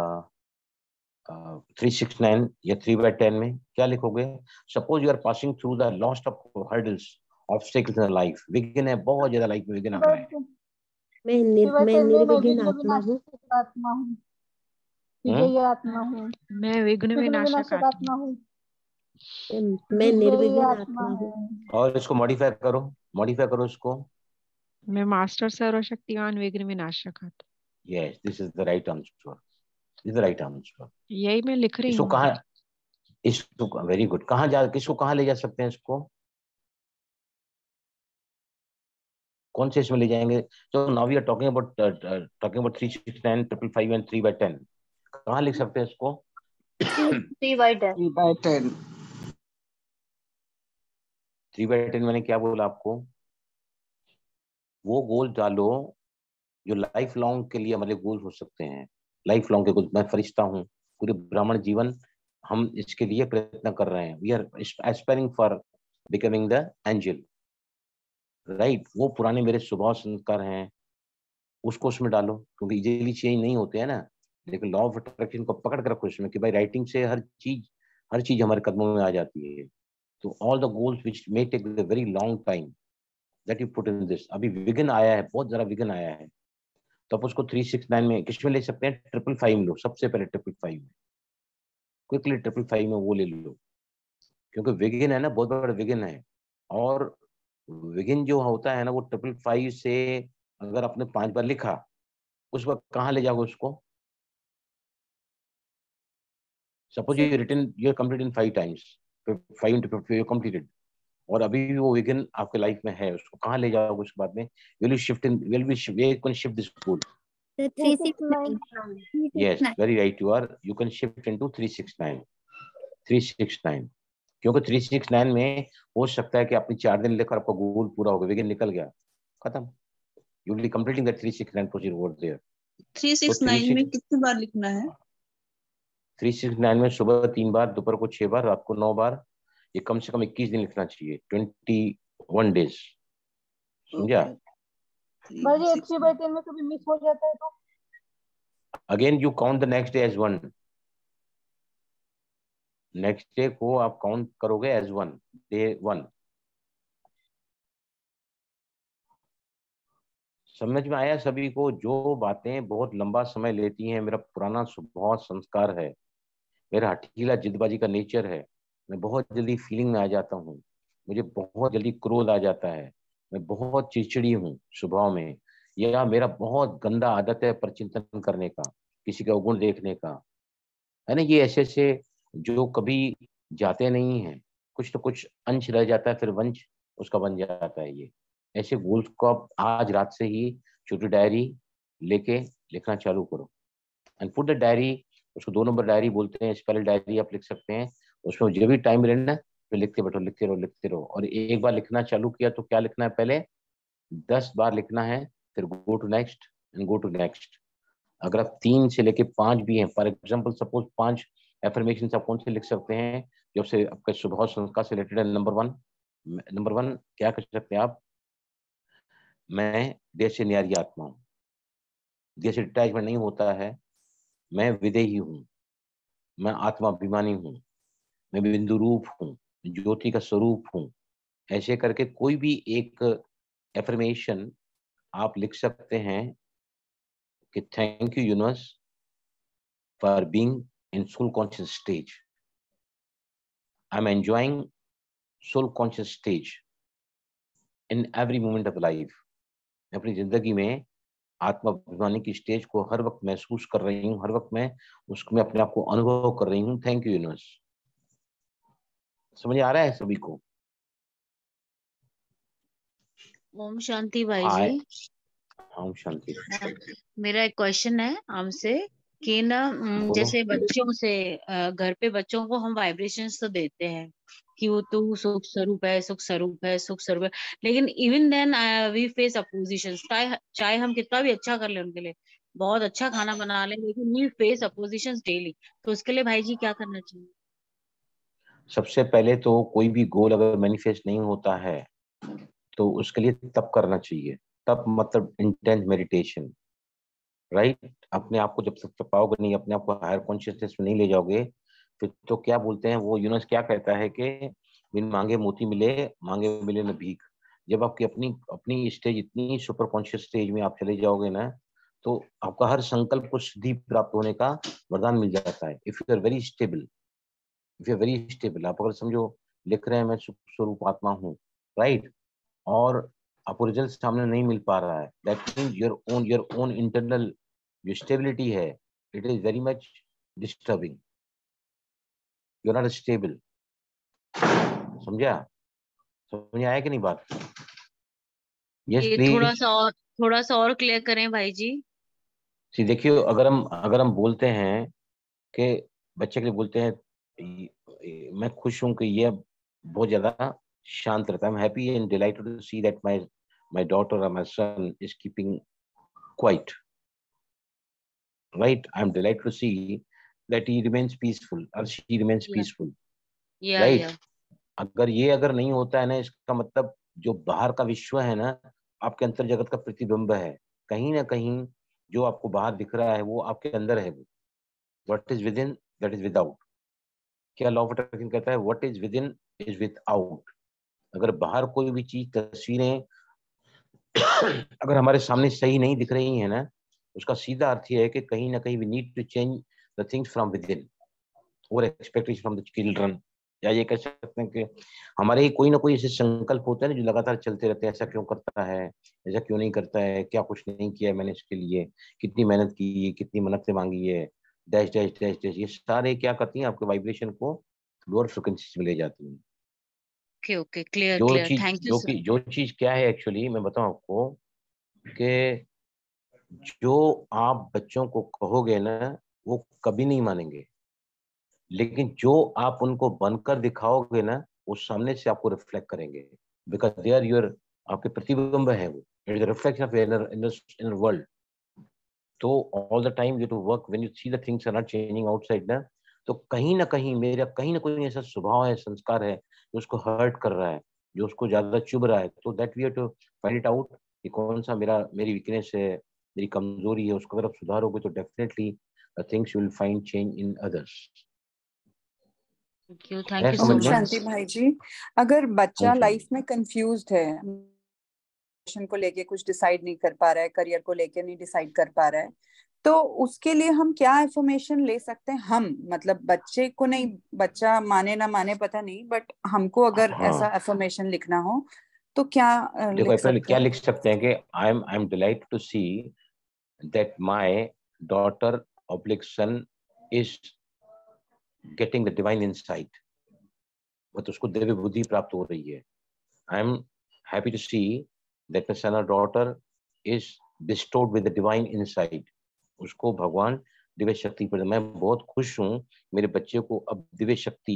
369 या 3/10 में क्या लिखोगे? Suppose you are passing through the lost of hurdles, obstacles in life, विघ्न है, बहुत ज्यादा लाइफ में विघ्न आ रहा है। मैं मैं निर्विघ्न विघ्न आत्मा हूँ। विनाशक आत्मा हूँ, विजयी आत्मा हूँ। मैं विघ्न विघ्न विनाशक विनाशक आत्मा हूँ, मैं विजयी निर्विघ्न आत्मा आत्मा हूँ। हूँ। और इसको मॉडिफाई करो इसको। मैं मास्टर सर्वशक्तिमान विघ्न विनाशक आत्मा। Yes, this is the right answer, this is the right answer. यही मैं लिख रही इसको हूँ। कहाँ, इसको वेरी गुड, कहाँ जा, किसको कहाँ ले जा सकते हैं इसको? कौन से इसमें ले जाएंगे? तो now we are talking about 369, 555 and 3/10, कहाँ लिख सकते हैं इसको? 3/10। 3/10। 3/10 मैंने क्या बोला आपको? वो गोल डालो जो लाइफ लॉन्ग के लिए हमारे गोल हो सकते हैं, लाइफ लॉन्ग के गोल। मैं फरिश्ता हूँ, पूरे ब्राह्मण जीवन हम इसके लिए प्रयत्न कर रहे हैं, we are aspiring for becoming the angel, right? वो पुराने मेरे स्वभाव संस्कार हैं, उसको उसमें डालो, क्योंकि इजीली चेंज नहीं होते हैं ना। लेकिन लॉ ऑफ अट्रैक्शन को पकड़ कर रखो इसमें कि भाई राइटिंग से हर चीज हमारे कदमों में आ जाती है। तो all the goals which may take the very long time that you put in this, अभी विघ्न आया है, बहुत ज्यादा विघ्न आया है, तो आप उसको 369 में किस में ले सकते हैं? 555 में लो, सबसे पहले 555 में, क्विकली 555 में वो ले लो, क्योंकि विघ्न है ना, बहुत बड़ा विघ्न है। और विघ्न जो होता है ना, वो 555 से अगर आपने 5 बार लिखा, उस वक्त कहाँ ले जाओगे उसको? Suppose you written, you complete in 5 times, 5 into 5 you completed, और अभी भी वो विघ्न आपके लाइफ में है, उसको कहाँ ले जाओगे उसके बाद में? Will be shift this goal? 369। Yes, very right. You can shift into 369. 369, क्योंकि 369 में हो सकता है कि आपने 4 दिन लेकर आपका गोल पूरा हो गया, विघ्न निकल गया, खत्म। You will be completing the 369 procedure over there. 369 में कितनी बार लिखना है? 369 में सुबह 3 बार, दोपहर को 6 बार, रात को 9 बार, ये कम से कम 21 दिन लिखना चाहिए, 21 days, समझा? भाई 3/10 में कभी मिस हो जाता है तो? Again you count the next day as 1. Next day को आप काउंट करोगे एज 1, डे 1, समझ में आया सभी को? जो बातें बहुत लंबा समय लेती हैं, मेरा पुराना स्वभाव संस्कार है, मेरा हठीला जिद्दबाजी का नेचर है, मैं बहुत जल्दी फीलिंग में आ जाता हूँ, मुझे बहुत जल्दी क्रोध आ जाता है, मैं बहुत चिड़चिड़ी हूँ स्वभाव में, या मेरा बहुत गंदा आदत है परचिंतन करने का, किसी का अवगुण देखने का, है ना। ये ऐसे ऐसे जो कभी जाते नहीं हैं, कुछ तो कुछ अंश रह जाता है, फिर वंश उसका बन जाता है। ये ऐसे गोल्स को आप आज रात से ही छोटी डायरी लेके लिखना चालू करो। एंड पुट द डायरी, उसको 2 नंबर डायरी बोलते हैं, स्पेल डायरी आप लिख सकते हैं। उसमें जब भी टाइम मिले ना, तो लिखते बैठो, लिखते रहो, लिखते रहो। और एक बार लिखना चालू किया तो क्या लिखना है, पहले 10 बार लिखना है, फिर go to next and go to next. अगर आप 3 से लेके 5 भी हैं, फॉर एग्जाम्पल सपोज 5 एफर्मेशन आप कौन से लिख सकते हैं जब से आपके स्वभाव संस्कार से रिलेटेड है। नंबर वन क्या कर सकते हैं आप, मैं देह से न्यारी आत्मा हूँ, देह से डिटैचमेंट नहीं होता है, मैं विदेही हूँ, मैं आत्माभिमानी हूँ, मैं बिंदु रूप हूँ, ज्योति का स्वरूप हूँ। ऐसे करके कोई भी एक एफर्मेशन आप लिख सकते हैं कि thank you universe for being in soul conscious stage, I am enjoying soul conscious stage in every moment of life. मैं अपनी जिंदगी में आत्माभिमानी की स्टेज को हर वक्त महसूस कर रही हूँ, हर वक्त मैं उसमें अपने आप को अनुभव कर रही हूँ। Thank you universe. समझ आ रहा है सभी को? ओम शांति भाई जी। ओम शांति। मेरा एक क्वेश्चन है हमसे कि ना जैसे बच्चों से घर पे बच्चों को हम वाइब्रेशंस तो देते हैं कि वो तो सुख स्वरूप है, सुख स्वरूप है, सुख स्वरूप है, लेकिन even then we face oppositions. चाहे हम कितना भी अच्छा कर ले उनके लिए, बहुत अच्छा खाना बना ले, लेकिन वी फेस अपोजिशंस डेली। तो उसके लिए भाई जी क्या करना चाहिए? सबसे पहले तो कोई भी गोल अगर मैनिफेस्ट नहीं होता है तो उसके लिए तप करना चाहिए। तप मतलब इंटेंस मेडिटेशन, राइट। अपने आप को जब तक पाओगे नहीं, अपने आप को हायर कॉन्शियसनेस में नहीं ले जाओगे, फिर तो क्या बोलते हैं वो यूनिवर्स क्या कहता है कि बिन मांगे मोती मिले, मांगे मिले न भीख। जब आपकी अपनी अपनी स्टेज इतनी सुपर कॉन्शियस स्टेज में आप चले जाओगे ना, तो आपका हर संकल्प को सिद्धि प्राप्त होने का वरदान मिल जाता है। If you are very stable, if you are very stable, आप अगर समझो लिख रहे हैं मैं सुख स्वरूप आत्मा हूँ, राइट, और आपको रिजल्ट सामने नहीं मिल पा रहा है, that means your own internal जो स्टेबिलिटी है, it is very much disturbing, you are not stable. समझा? समझ आया कि नहीं बात? यस ये प्लीज। थोड़ा सा और क्लियर करें भाई जी। सी देखिए, अगर हम बोलते हैं कि बच्चे के लिए बोलते हैं मैं खुश हूं कि ये बहुत ज्यादा शांत रहता है, I am happy and delighted to see that my daughter और my son is keeping quiet, right, I'm delighted to see that he remains peaceful or she remains peaceful, right. अगर नहीं होता है ना, इसका मतलब जो बाहर का विश्व है ना, आपके अंतर जगत का प्रतिबिंब है। कहीं ना कहीं जो आपको बाहर दिख रहा है वो आपके अंदर है। वो what is with in that is without. क्या लॉ ऑफ अट्रैक्शन कहता है? What is with in is with out. अगर बाहर कोई भी चीज, तस्वीरें अगर हमारे सामने सही नहीं दिख रही है ना, उसका सीधा अर्थ यह है कि कहीं ना कहीं we need to change the things from within और एक्सपेक्टेशन फ्रॉम द चिल्ड्रन। या ये कह सकते हैं कि हमारे कोई ना कोई ऐसे संकल्प होते हैं ना जो लगातार चलते रहते हैं। ऐसा क्यों करता है, ऐसा क्यों नहीं करता है, क्या कुछ नहीं किया है मैंने इसके लिए, कितनी मेहनत की है, कितनी मन्नतें मांगी है, डैश डैश डैश डैश। ये सारे क्या करती हैं, आपके वाइब्रेशन को लोअर फ्रिक्वेंसी में ले जाती हैं। Okay clear, thank you sir. जो चीज क्या है एक्चुअली, मैं बताऊं आपको कि जो आप बच्चों को कहोगे ना वो कभी नहीं मानेंगे, लेकिन जो आप उनको बनकर दिखाओगे ना वो सामने से आपको रिफ्लेक्ट करेंगे, बिकॉज दे आर योर, आपके प्रतिबिंब है वो, it is reflection of inner world. तो all the time you to work when you see the things are not changing outside ना, तो कहीं ना कहीं मेरा कहीं ना कोई ऐसा स्वभाव है, संस्कार है जो उसको हर्ट कर रहा है, जो उसको ज्यादा चुभ रहा है। तो that we have to find it out कि कौन सा मेरी वीकनेस है, मेरी कमजोरी है। उसको अगर आप सुधारोगे तो definitely things you will find change in others. Thank you so much. Shanti भाई जी, अगर बच्चा लाइफ में कंफ्यूज्ड है, प्रोफेशन को लेके कुछ डिसाइड नहीं कर पा रहा है, करियर को लेके नहीं डिसाइड कर पा रहा है, तो उसके लिए हम क्या एफर्मेशन ले सकते हैं? हम मतलब बच्चे को नहीं, बच्चा माने ना माने पता नहीं, बट हमको अगर ऐसा एफर्मेशन लिखना हो तो क्या देखो लिख सकते क्या हैं? लिख सकते हैं कि I am delighted to see that my daughter oblique son is getting the divine insight, मतलब उसको दिव्य बुद्धि प्राप्त हो रही है। I am happy to see that my son और daughter is bestowed with the divine insight, उसको भगवान दिव्य शक्ति प्रदान, मैं बहुत खुश हूँ मेरे बच्चे को अब दिव्य शक्ति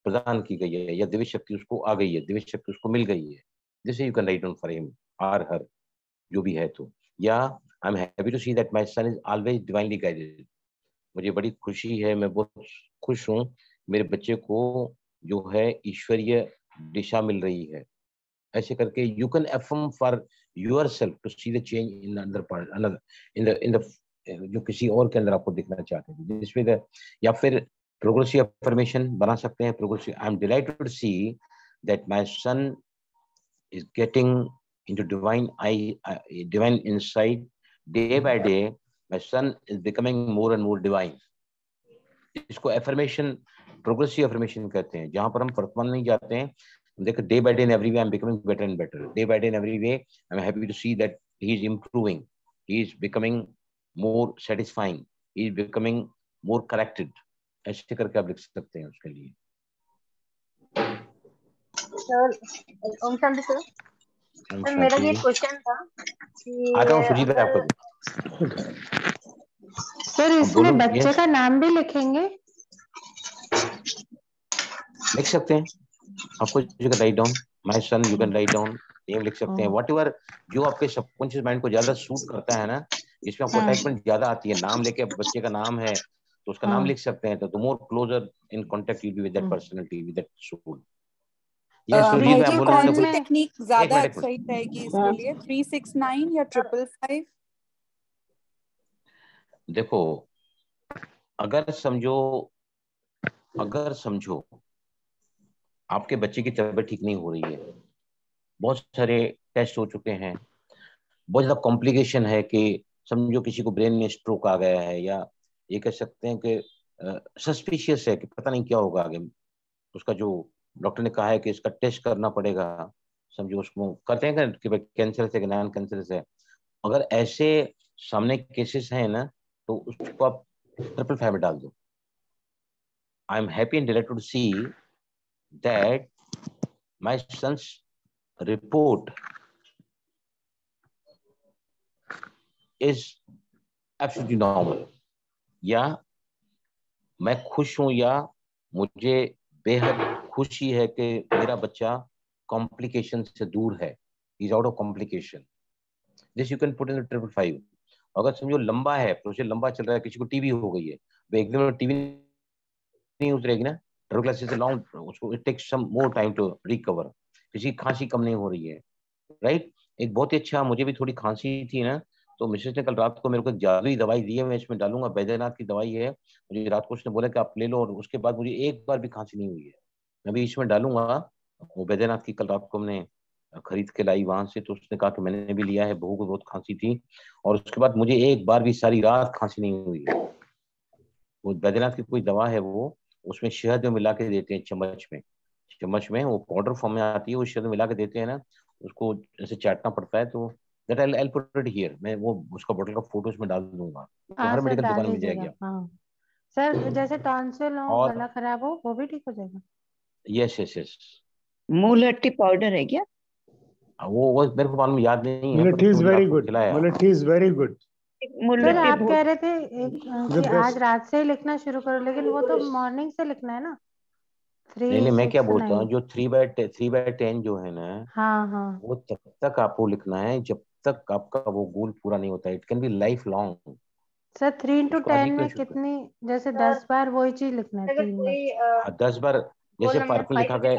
प्रदान की गई है, या दिव्य शक्ति उसको आ गई है, दिव्य शक्ति उसको मिल गई है। This you can write down for him or her, जो भी है। तो या I am happy to see that my son is always divinely guided, मुझे बड़ी खुशी है, मैं बहुत खुश हूँ मेरे बच्चे को जो है ईश्वरीय दिशा मिल रही है। ऐसे करके you can affirm for yourself to see the change in another part, another in the जो किसी और के अंदर आपको दिखना चाहते हैं, जिसमें या फिर प्रोग्रेसिव अफर्मेशन बना सकते हैं। Progressive, I am delighted to see that my son is getting into divine insight day by day, my son is becoming more and more divine। इसको एफर्मेशन, प्रोग्रेसिव एफर्मेशन कहते हैं, जहां पर हम वर्तमान नहीं जाते हैं। देखो, day by day in every way I am becoming better and better, day by day in every way I am happy to see that he is improving, he is becoming more satisfying, he is becoming more corrected. ऐसे करके आप लिख सकते हैं उसके लिए। Sir Om Shanti sir. Sir मेरा ये क्वेश्चन था कि आता हूँ सुजीत भाई आपको। सर इसमें बच्चे का नाम भी लिखेंगे? लिख सकते हैं, आपको you can write down my son, you can write down name, लिख सकते हैं व्हाटएवर जो आपके सबकॉन्शियस माइंड को ज्यादा सूट करता है ना, इसमें आपको अटैचमेंट ज्यादा आती है। नाम लेके बच्चे का नाम है तो उसका नाम लिख सकते हैं, तो the more closer in contact you be with that personality, with that soul. ये सुजीत भाई बोल रहे कौन सी टेक्निक ज्यादा सही रहेगी इसके लिए, 369 या 555? देखो, अगर समझो आपके बच्चे की तबीयत ठीक नहीं हो रही है, बहुत सारे टेस्ट हो चुके हैं, बहुत ज्यादा कॉम्प्लिकेशन है, कि समझो किसी को ब्रेन में स्ट्रोक आ गया है, या ये कह सकते हैं कि सस्पिशियस है कि पता नहीं क्या होगा आगे, उसका जो डॉक्टर ने कहा है कि इसका टेस्ट करना पड़ेगा, समझो उसको कहते हैं कि भाई कैंसर है कि नॉन कैंसर है। अगर ऐसे सामने केसेस हैं ना, तो उसको आप 555 में डाल दो। I am happy and delighted to see that my son's report is absolutely normal, या मैं खुश हूं, या मुझे बेहद खुशी है कि मेरा बच्चा कॉम्प्लिकेशन से दूर है, is out of complication. This you can put in 555। अगर समझो लंबा है, प्रोसेस लंबा चल रहा है, किसी को टीबी हो गई है, तो एक दिन में टीबी नहीं उतरेगी ना, ट्यूबरकुलोसिस लॉन्ग, उसको it takes some more time to recover. किसी खांसी कम नहीं हो रही है, राइट। एक बहुत ही अच्छा, मुझे भी थोड़ी खांसी थी ना, तो मिसेस ने कल रात को मेरे को एक जादुई दवाई दी है, मैं इसमें डालूंगा, बैद्यनाथ की दवाई है, मुझे रात को उसने बोला कि आप ले लो, और उसके बाद मुझे एक बार भी खांसी नहीं हुई है। मैं भी इसमें डालूंगा, वो बैद्यनाथ की कल रात को हमने खरीद के लाई वहां से, तो उसने कहा कि मैंने भी लिया है, बहू को बहुत खांसी थी, और उसके बाद मुझे एक बार भी सारी रात खांसी नहीं हुई है। वो बैद्यनाथ की कोई दवा है, वो उसमें शहद में मिला के देते हैं, चम्मच में वो पाउडर फॉर्म में आती है, वो शहद में मिला के देते हैं ना, उसको ऐसे चाटना पड़ता है। तो that I put it here, मैं वो उसका बोतल का फोटो उसमें डाल दूंगा, तो हर मेडिकल दुकान में मिल जाएगी। हाँ सर, जैसे टॉन्सिल हो, गला खराब हो, वो भी ठीक हो जाएगा? Yes yes yes. मुलट्टी पाउडर है क्या? वो मेरे को मालूम, याद नहीं है, mulethi is very good, mulethi is very good. Sir आप कह रहे थे कि आज रात से ही लिखना शुरू करो, लेकिन वो तो मॉर्निंग से लिखना है ना। नहीं, मैं क्या बोलता हूँ, जो 3/10 जो है ना, हाँ, वो तब तक आपको लिखना है जब तक आपका वो गोल पूरा नहीं होता। It can be life long. Sir 3 to 10 में कितनी, जैसे 10 बार वही चीज लिखना है, 3 बार? 10 बार, जैसे पार्क में लिखा गया,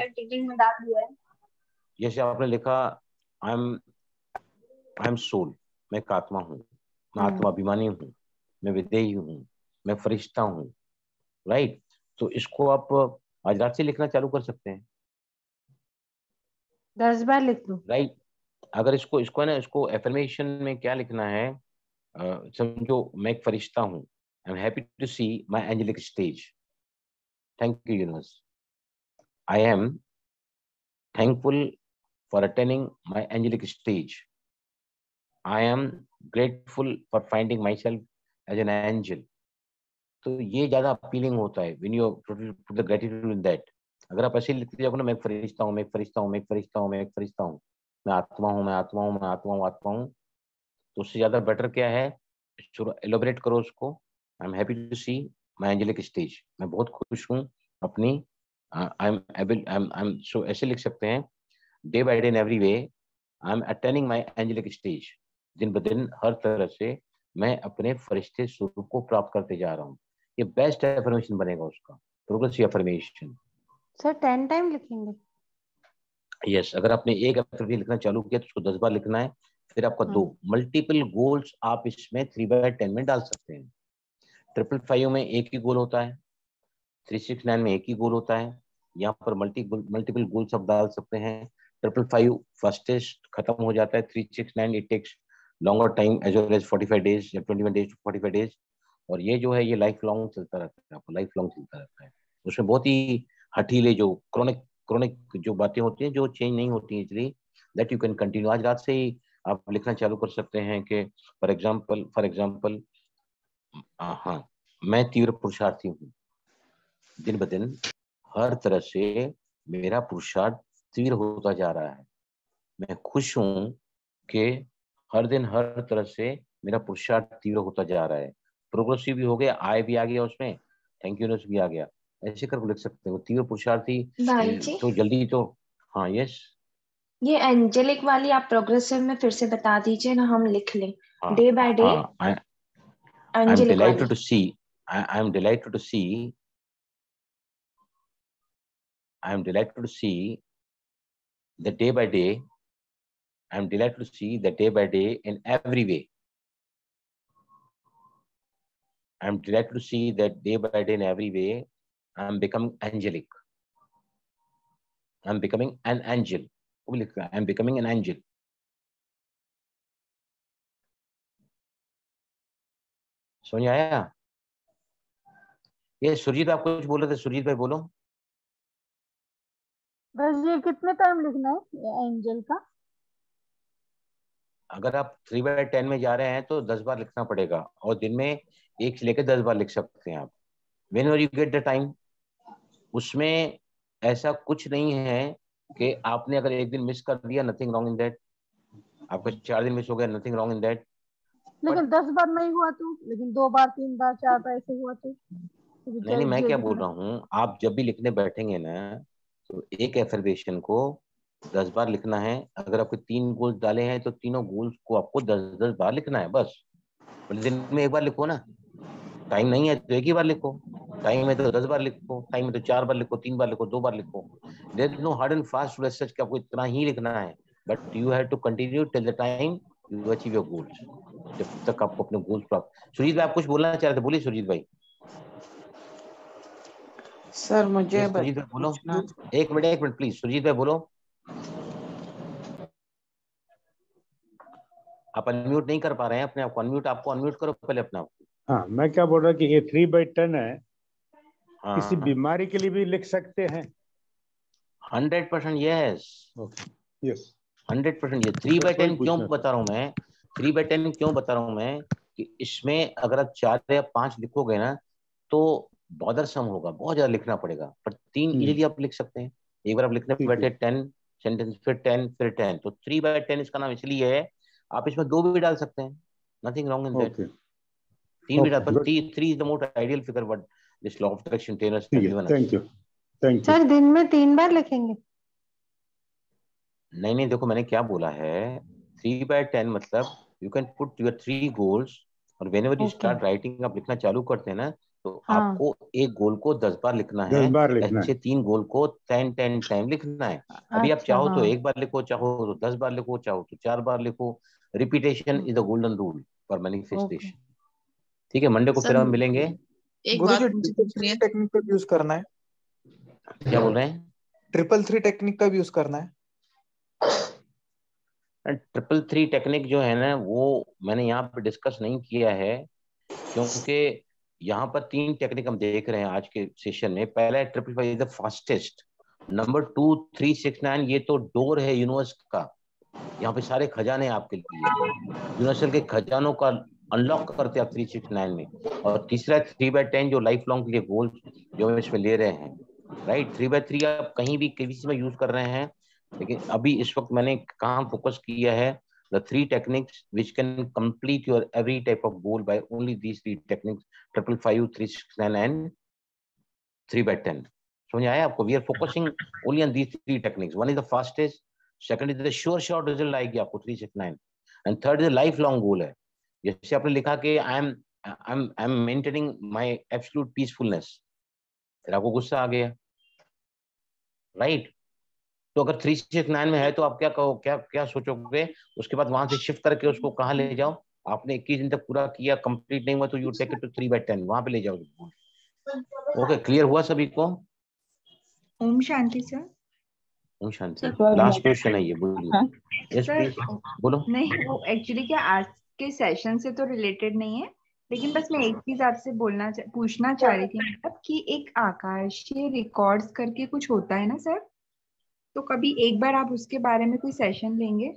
जैसे आपने लिखा आई एम सोल, मैं एक आत्मा हूँ, मैं आत्माभिमानी हूँ, मैं विदेही हूँ, मैं फरिश्ता हूँ, राइट। तो इसको आप आज रात से लिखना चालू कर सकते हैं, 10 बार लिख दो, राइट। अगर इसको इसको है ना, इसको एफर्मेशन में क्या लिखना है, समझो मैं एक फरिश्ता हूँ, I am happy to see my angelic stage, thank you universe, I am thankful for attaining my angelic stage, I am grateful for finding myself as an angel. तो ये ज्यादा अपीलिंग होता है when you put the gratitude in that. अगर आप ऐसे लिखते जाओगे ना, मैं एक फरिश्ता हूँ, मैं एक फरिश्ता हूँ, मैं एक फरिश्ता हूँ, मैं एक फरिश्ता हूँ, मैं आत्मा हूँ, मैं आत्मा हूँ, मैं आत्मा हूँ, आत्मा हूँ, तो उससे ज्यादा बेटर क्या है, एलोबरेट करो उसको। I am happy to see my angelic stage, मैं बहुत खुश हूँ अपनी, I am able, I am so, ऐसे लिख सकते हैं, day by day in every way I am attaining my angelic stage, दिन ब दिन हर तरह से मैं अपने फरिश्ते स्वरूप को प्राप्त करते जा रहा हूँ। ये बेस्ट एफर्मेशन बनेगा उसका, प्रोग्रेसिव एफर्मेशन। सर 10 टाइम लिखेंगे? यस, अगर आपने एक एफर्मेशन लिखना चालू किया तो उसको 10 बार लिखना है, फिर आपका 2 मल्टीपल गोल्स आप इसमें 3/10 में डाल सकते हैं। 555 में एक ही गोल होता है, 369 में एक ही गोल होता है, यहाँ पर मल्टीपल गोल्स आप डाल सकते हैं। 555 फास्टेस्ट खत्म हो जाता है, 369 it takes longer time as well as 45 days या 21 डेज टू 45 डेज, और ये जो है ये लाइफ लॉन्ग चलता रहता है, आपको लाइफ लॉन्ग चलता रहता है। उसमें बहुत ही हठीले जो क्रोनिक जो बातें होती हैं जो चेंज नहीं होती हैं easily, that you can continue. आज रात से ही आप लिखना चालू कर सकते हैं कि फॉर एग्जाम्पल हाँ, मैं तीव्र पुरुषार्थी हूँ, दिन ब दिन हर तरह से मेरा पुरुषार्थ तीव्र होता जा रहा है, मैं खुश हूँ कि हर दिन हर तरह से मेरा पुरुषार्थ तीव्र होता जा रहा है, प्रोग्रेसिव भी हो गया, आय भी आ गया उसमें, थैंक यूनेस भी आ गया, ऐसे करके लिख सकते हो। तीव्र पुरुषार्थी भाई जी तो जल्दी तो, हाँ यस, ये एंजेलिक वाली आप प्रोग्रेसिव में फिर से बता दीजिए ना, हम लिख लें day by day. I am delighted to see, I am delighted to see, I am delighted to see the day by day. I am delighted to see the day by day in every way. I am delighted to see that day by day in every way. I am becoming angelic. I am becoming an angel. I am becoming an angel. समझ आया? ये सुरजीत आप कुछ बोल रहे थे, सुरजीत भाई बोलो। बस ये कितने टाइम लिखना है एंजल का? अगर आप 3/10 में जा रहे हैं तो 10 बार लिखना पड़ेगा, और दिन में 1 से लेकर 10 बार लिख सकते हैं आप, whenever you get the time। उसमें ऐसा कुछ नहीं है कि आपने अगर एक दिन मिस कर दिया, नथिंग रॉन्ग इन दैट, आपका 4 दिन मिस हो गया, नथिंग रॉन्ग इन दैट। लेकिन 10 बार नहीं हुआ तो, लेकिन 2 बार 3 बार 4 बार ऐसे हुआ तो नहीं, मैं क्या बोल रहा हूँ, आप जब भी लिखने बैठेंगे ना तो एक एफर्मेशन को 10 बार लिखना है। अगर आपके 3 गोल्स डाले हैं तो तीनों गोल्स को आपको 10-10 बार लिखना है बस। दिन में 1 बार लिखो ना, टाइम नहीं है तो 1 ही बार लिखो, टाइम है तो 10 बार लिखो, टाइम है तो 4 बार लिखो, 3 बार लिखो, 2 बार लिखो। There is no hard and fast rule such कि आपको इतना ही लिखना है, but you have to continue till the time you achieve your goals, जब तक आपको अपने गोल्स प्राप्त। सुरजीत भाई आप कुछ बोलना चाह रहे थे, बोलिए सुरजीत भाई। सर मुझे सुरजीत भाई बोलो, 1 मिनट प्लीज, सुरजीत भाई बोलो। आप अनम्यूट नहीं कर पा रहे हैं अपने आप को, आपको अनम्यूट करो पहले अपने आप को। हाँ, मैं क्या बोल रहा कि ये 3/10 है, किसी बीमारी के लिए भी लिख सकते हैं? 100% यस, यस 100% ये 3/10 क्यों बता रहा हूँ मैं, 3/10 क्यों बता रहा हूँ मैं कि इसमें अगर आप 4 या 5 लिखोगे ना तो बॉदरसम होगा, बहुत ज्यादा लिखना पड़ेगा, पर 3 इजीली आप लिख सकते हैं। एक बार आप लिखने बैठे 10 सेंटेंस, फिर 10 फिर 10, तो 3/10 इसका नाम इसलिए है। आप इसमें 2 भी डाल सकते हैं, नथिंग रॉन्ग इन दैट। 3 भी डाल, पर 3 is the most ideal figure what this law of attraction trainers have given us. Thank you. Sir दिन में 3 बार लिखेंगे? नहीं, देखो मैंने क्या बोला है, 3/10 मतलब you can put your 3 goals, और व्हेनेवर यू स्टार्ट राइटिंग, आप लिखना चालू करते हैं ना तो आपको एक गोल को 10 बार लिखना है, ऐसे 3 गोल को 10 टाइम लिखना है। अभी आप चाहो तो 1 बार लिखो, चाहो तो 10 बार लिखो, चाहो तो 4 बार लिखो। Repetition is the golden rule for manifestation. ठीक है, मंडे को फिर हम मिलेंगे। एक बात मुझे पूछनी है, टेक्निक का यूज करना है? क्या बोल रहे हैं? 333 टेक्निक का यूज करना है? ट्रिपल थ्री टेक्निक जो है ना वो मैंने यहाँ पे डिस्कस नहीं किया है, क्योंकि यहाँ पर 3 टेक्निक हम देख रहे हैं आज के सेशन में। पहला है triple five is the fastest. Number 2 369 ये तो डोर है यूनिवर्स का, यहाँ पे सारे खजाने आपके लिए, यूनिवर्सल के खजानों का अनलॉक करते हैं आप 369 में। और तीसरा 3/10 जो लाइफ लॉन्ग के लिए गोल जो हम इसमें ले रहे हैं, राइट। 3/3 आप कहीं भी किसी में यूज कर रहे हैं, लेकिन अभी इस वक्त मैंने कहाँ फोकस किया है, the 3 techniques which can complete your every type of goal by only these 3 techniques, 555, 369 and 3/10. समझ आया आपको? We are focusing only on these 3 techniques. One is the fastest, second is the sure shot result आएगी आपको 369, and third is life long goal है। जैसे आपने लिखा कि I'm maintaining my absolute peacefulness, फिर आपको गुस्सा आ गया, राइट। तो अगर 369 में है तो आप क्या कहो, क्या सोचोगे? उसके बाद वहां से शिफ्ट करके उसको कहाँ ले जाओ? आपने 21 दिन तक पूरा किया, कंप्लीट नहीं हुआ तो यू टेक इट टू 3/10, वहां पे ले जाओ। ओके, क्लियर हुआ सभी को? ओम शांति सर। ओम शांति। लास्ट क्वेश्चन है ये, बोलिए। यस प्लीज, बोलो। नहीं, वो एक्चुअली क्या आज के सेशन से तो रिलेटेड नहीं है, लेकिन बस मैं एक चीज आपसे पूछना चाह रही थी, मतलब कि एक आकाशीय रिकॉर्ड्स करके कुछ होता है ना सर, तो कभी एक बार आप उसके बारे में कोई सेशन लेंगे?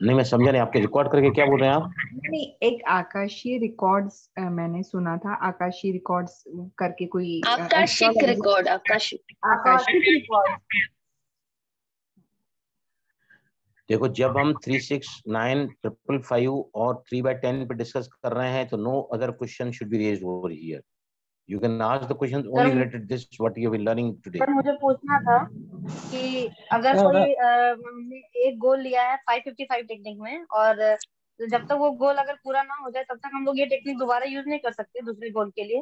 नहीं, मैं समझा नहीं, आपके रिकॉर्ड करके क्या बोल रहे हैं आप? नहीं, एक आकाशीय रिकॉर्ड्स मैंने सुना था, आकाशीय रिकॉर्ड्स करके कोई आकाशिक रिकॉर्ड, आकाशिक रिकॉर्ड। देखो, जब हम 369, 555 और 3/10 पे डिस्कस कर रहे हैं तो no other question should be raised over here. You can ask the questions only related to this what you have been learning today. Sir मुझे पूछना था कि अगर कोई हमने एक गोल लिया है 555 टेक्निक में, और जब तक वो गोल अगर पूरा ना हो जाए तब तक हम लोग ये टेक्निक दोबारा यूज नहीं कर सकते दूसरे गोल के लिए।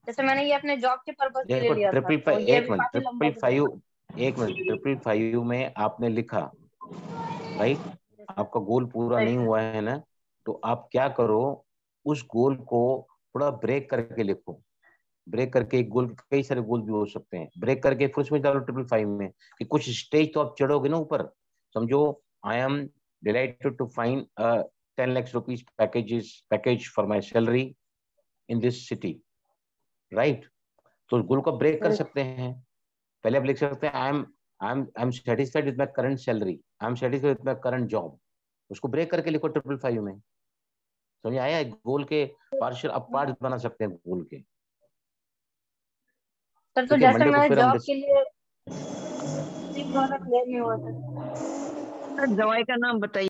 जैसे मैंने ये अपने जॉब के पर्पस के लिए लिया था, तो ये भी काफी लंबा। 555 में आपने लिखा, राइट, आपका गोल पूरा नहीं हुआ है ना, तो आप क्या करो, उस गोल को थोड़ा ब्रेक करके लिखो। ब्रेक करके एक गोल, कई सारे गोल भी हो सकते हैं, ब्रेक करके फिर उसमें डालो 555 में कि कुछ स्टेज तो आप चढ़ोगे ना ऊपर। समझो, I am delighted to find 10 lakh rupees package for my salary in this city, right. तो उस गोल को ब्रेक कर सकते हैं। पहले आप लिख सकते हैं I am satisfied with my current salary, I am satisfied with my current job. उसको ब्रेक करके लिखो 555 में। समझ आया? गोल के पार्शियल आप पार्ट बना सकते हैं गोल के। सर तो जैसे मैं जॉब के लिए क्लियर नहीं हुआ सर। दवाई का नाम बताइए।